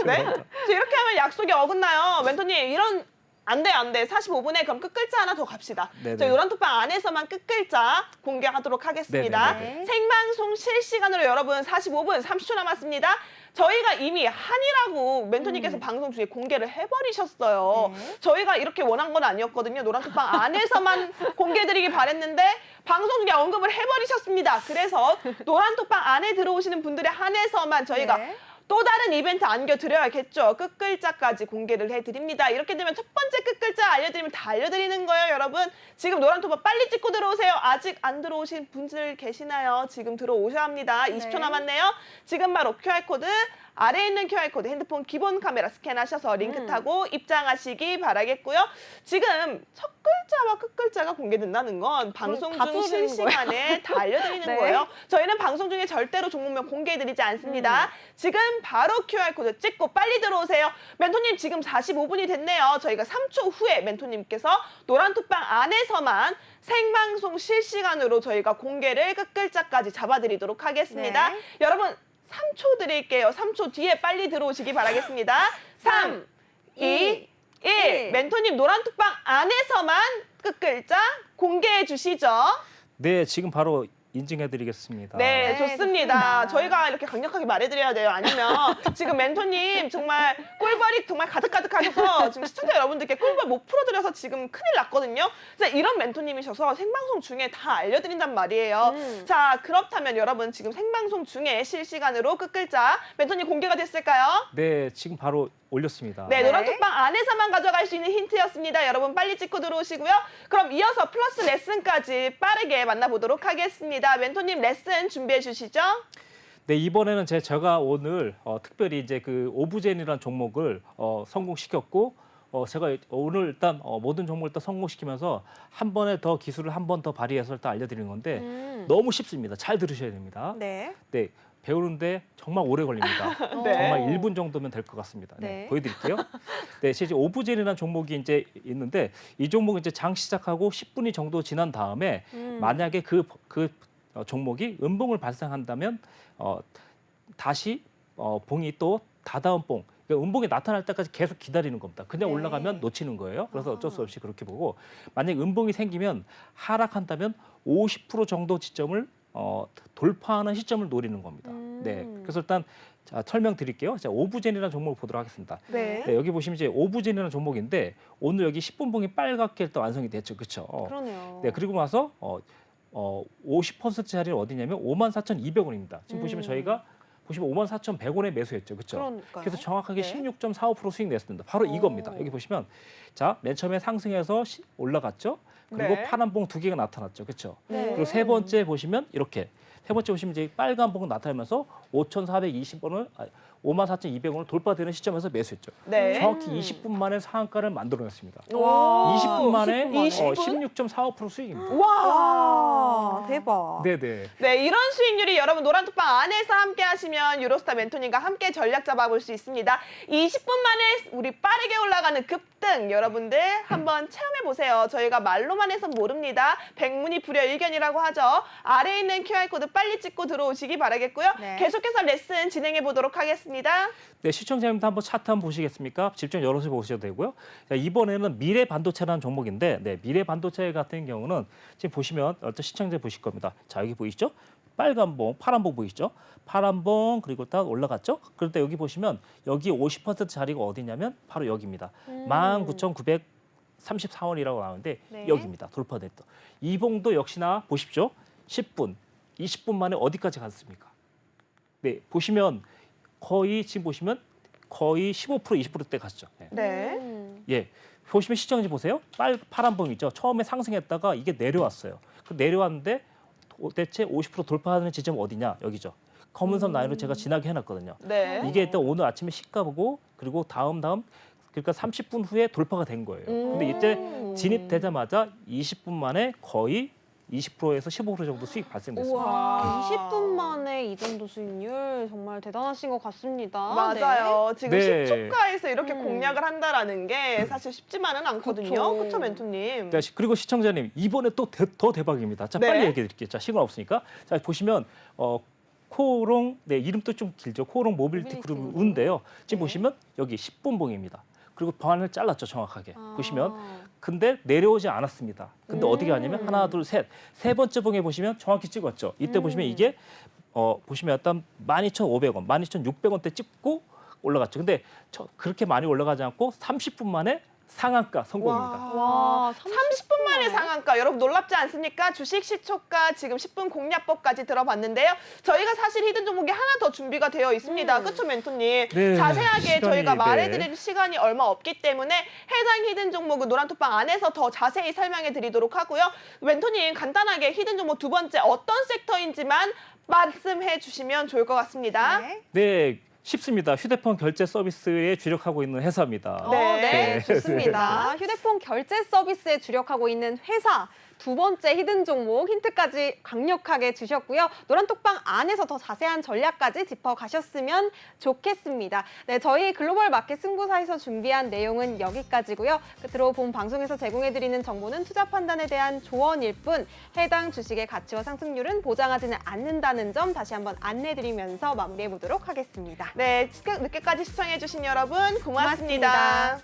네? 저 이렇게 하면 약속이 어긋나요. 멘토님 이런 안 돼, 안 돼. 45분에 그럼 끝글자 하나 더 갑시다. 네네. 저희 노란톡방 안에서만 끝글자 공개하도록 하겠습니다. 네네네. 생방송 실시간으로 여러분 45분 30초 남았습니다. 저희가 이미 한이라고 멘토님께서 방송 중에 공개를 해버리셨어요. 네. 저희가 이렇게 원한 건 아니었거든요. 노란톡방 안에서만 공개드리기 바랬는데 방송 중에 언급을 해버리셨습니다. 그래서 노란톡방 안에 들어오시는 분들에 한해서만 저희가 네. 또 다른 이벤트 안겨드려야겠죠. 끝글자까지 공개를 해드립니다. 이렇게 되면 첫 번째 끝글자 알려드리면 다 알려드리는 거예요, 여러분. 지금 노란토바 빨리 찍고 들어오세요. 아직 안 들어오신 분들 계시나요? 지금 들어오셔야 합니다. 20초 네. 남았네요. 지금 바로 QR코드, 아래에 있는 QR코드 핸드폰 기본 카메라 스캔하셔서 링크 타고 입장하시기 바라겠고요. 지금 첫 글자와 끝글자가 공개된다는 건 방송 다 중 들어드리는 실시간에 다 알려드리는 네. 거예요. 저희는 방송 중에 절대로 종목명 공개해드리지 않습니다. 지금 바로 QR코드 찍고 빨리 들어오세요. 멘토님 지금 45분이 됐네요. 저희가 3초 후에 멘토님께서 노란톡방 안에서만 생방송 실시간으로 저희가 공개를 끝글자까지 잡아드리도록 하겠습니다. 네. 여러분 3초 드릴게요. 3초 뒤에 빨리 들어오시기 바라겠습니다. 3, 2, 1. 멘토님 노란톡방 안에서만 끝글자 공개해 주시죠. 네, 지금 바로 인증해드리겠습니다. 네, 네, 좋습니다. 좋습니다. 저희가 이렇게 강력하게 말해드려야 돼요. 아니면 지금 멘토님 정말 꿀벌이 정말 가득가득하셔서 지금 시청자 여러분들께 꿀벌 못 풀어드려서 지금 큰일 났거든요. 그래서 이런 멘토님이셔서 생방송 중에 다 알려드린단 말이에요. 자, 그렇다면 여러분 지금 생방송 중에 실시간으로 끝글자 멘토님 공개가 됐을까요? 네, 지금 바로 올렸습니다. 네, 네. 노란톡방 안에서만 가져갈 수 있는 힌트였습니다. 여러분 빨리 찍고 들어오시고요. 그럼 이어서 플러스 레슨까지 빠르게 만나보도록 하겠습니다. 멘토님 레슨 준비해 주시죠. 네, 이번에는 제가 오늘 특별히 이제 그 오브젠이라는 종목을 성공시켰고 제가 오늘 일단 모든 종목을 일단 성공시키면서 한 번에 더 기술을 한 번 더 발휘해서 일단 알려드리는 건데 너무 쉽습니다. 잘 들으셔야 됩니다. 네. 네, 배우는데 정말 오래 걸립니다. 네. 정말 1분 정도면 될 것 같습니다. 네, 네. 보여드릴게요. 네, 실제 오브젠이라는 종목이 이제 있는데 이 종목은 이제 장 시작하고 10분이 정도 지난 다음에 만약에 그 종목이 음봉을 발생한다면 다시 봉이 또 다다음 봉, 그러니까 음봉이 나타날 때까지 계속 기다리는 겁니다. 그냥 네. 올라가면 놓치는 거예요. 그래서 어쩔 수 없이 그렇게 보고 만약 음봉이 생기면 하락한다면 50% 정도 지점을 돌파하는 시점을 노리는 겁니다. 네, 그래서 일단 자, 설명드릴게요. 자, 오브젠이라는 종목을 보도록 하겠습니다. 네. 네, 여기 보시면 이제 오브젠이라는 종목인데 오늘 여기 10분 봉이 빨갛게 일단 완성이 됐죠, 그렇죠? 그러네요. 네, 그리고 나서 50%짜리는 어디냐면 54,200원입니다. 지금 보시면 저희가 보시면 54,100원에 매수했죠, 그렇죠? 그러니까요. 그래서 정확하게 네. 16.45% 수익 냈습니다. 바로 이겁니다. 여기 보시면 자, 맨 처음에 상승해서 올라갔죠. 그리고 네. 파란 봉 두 개가 나타났죠, 그렇죠? 네. 그리고 세 번째 보시면 이렇게 세 번째 보시면 이제 빨간 봉은 나타나면서 5,420원을 54,200원을 돌파되는 시점에서 매수했죠. 네. 정확히 20분 만에 상한가를 만들어냈습니다. 와. 20분 만에 20분? 16.45% 수익입니다. 와, 대박. 네네. 네, 이런 수익률이 여러분 노란톡방 안에서 함께 하시면 유로스타 멘토님과 함께 전략 잡아볼 수 있습니다. 20분 만에 우리 빠르게 올라가는 급등 여러분들 한번 체험해 보세요. 저희가 말로만 해서 모릅니다. 백문이 불여일견이라고 하죠. 아래에 있는 QR코드 빨리 찍고 들어오시기 바라겠고요. 네. 계속해서 레슨 진행해 보도록 하겠습니다. 네, 시청자님도 한번 차트 한번 보시겠습니까? 집중 열어서 보셔도 되고요. 자, 이번에는 미래 반도체라는 종목인데, 네, 미래 반도체 같은 경우는 지금 보시면 어떤 시청자 보실 겁니다. 자, 여기 보이시죠? 빨간 봉, 파란 봉 보이시죠? 파란 봉 그리고 딱 올라갔죠? 그럴 때 여기 보시면 여기 50% 자리가 어디냐면 바로 여기입니다. 19,934원이라고 나오는데 네. 여기입니다. 돌파됐다. 이 봉도 역시나 보십시오. 10분, 20분 만에 어디까지 갔습니까? 네, 보시면 거의 지금 보시면 거의 15% 20%대 갔죠. 네. 네. 예, 보시면 시청자 보세요. 파란 봉 있죠. 처음에 상승했다가 이게 내려왔어요. 그 내려왔는데 도대체 50% 돌파하는 지점 어디냐? 여기죠. 검은선 라인으로 제가 진하게 해놨거든요. 네. 이게 일단 오늘 아침에 시가보고 그리고 다음 그러니까 30분 후에 돌파가 된 거예요. 근데 이때 진입되자마자 20분 만에 거의 20%에서 15% 정도 수익 발생됐습니다. 우와, 20분 만에 이 정도 수익률 정말 대단하신 것 같습니다. 맞아요. 지금 네. 10초가에서 이렇게 공략을 한다라는 게 사실 쉽지만은 않거든요. 그쵸. 그렇죠, 멘토님? 네, 그리고 시청자님 이번에 또 더 대박입니다. 자, 네. 빨리 얘기해 드릴게요. 자, 시간 없으니까. 자, 보시면 코오롱, 네, 이름도 좀 길죠. 코오롱 모빌리티 모빌리티 그룹 그룹. 운데요. 지금 네. 보시면 여기 10분 봉입니다. 그리고 반을 잘랐죠, 정확하게. 아. 보시면. 근데 내려오지 않았습니다. 근데 어떻게 하냐면 하나, 둘, 셋. 세 번째 봉에 보시면 정확히 찍었죠. 이때 보시면 이게 보시면 일단 12,500원, 12,600원대 찍고 올라갔죠. 근데 그렇게 많이 올라가지 않고 30분 만에 상한가 성공입니다. 와, 30분 만에 상한가. 여러분 놀랍지 않습니까? 주식 시초가 지금 10분 공략법까지 들어봤는데요. 저희가 사실 히든 종목이 하나 더 준비가 되어 있습니다. 그렇죠, 멘토님? 네, 자세하게 시간이, 저희가 네. 말해드릴 시간이 얼마 없기 때문에 해당 히든 종목은 노란톡방 안에서 더 자세히 설명해 드리도록 하고요. 멘토님 간단하게 히든 종목 두 번째 어떤 섹터인지만 말씀해 주시면 좋을 것 같습니다. 네. 네, 쉽습니다. 휴대폰 결제 서비스에 주력하고 있는 회사입니다. 네. 네, 좋습니다. 휴대폰 결제 서비스에 주력하고 있는 회사. 두 번째 히든 종목 힌트까지 강력하게 주셨고요. 노란톡방 안에서 더 자세한 전략까지 짚어가셨으면 좋겠습니다. 네, 저희 글로벌 마켓 승부사에서 준비한 내용은 여기까지고요. 끝으로 본 방송에서 제공해드리는 정보는 투자 판단에 대한 조언일 뿐 해당 주식의 가치와 상승률은 보장하지는 않는다는 점 다시 한번 안내드리면서 마무리해보도록 하겠습니다. 네, 늦게까지 시청해주신 여러분 고맙습니다. 고맙습니다.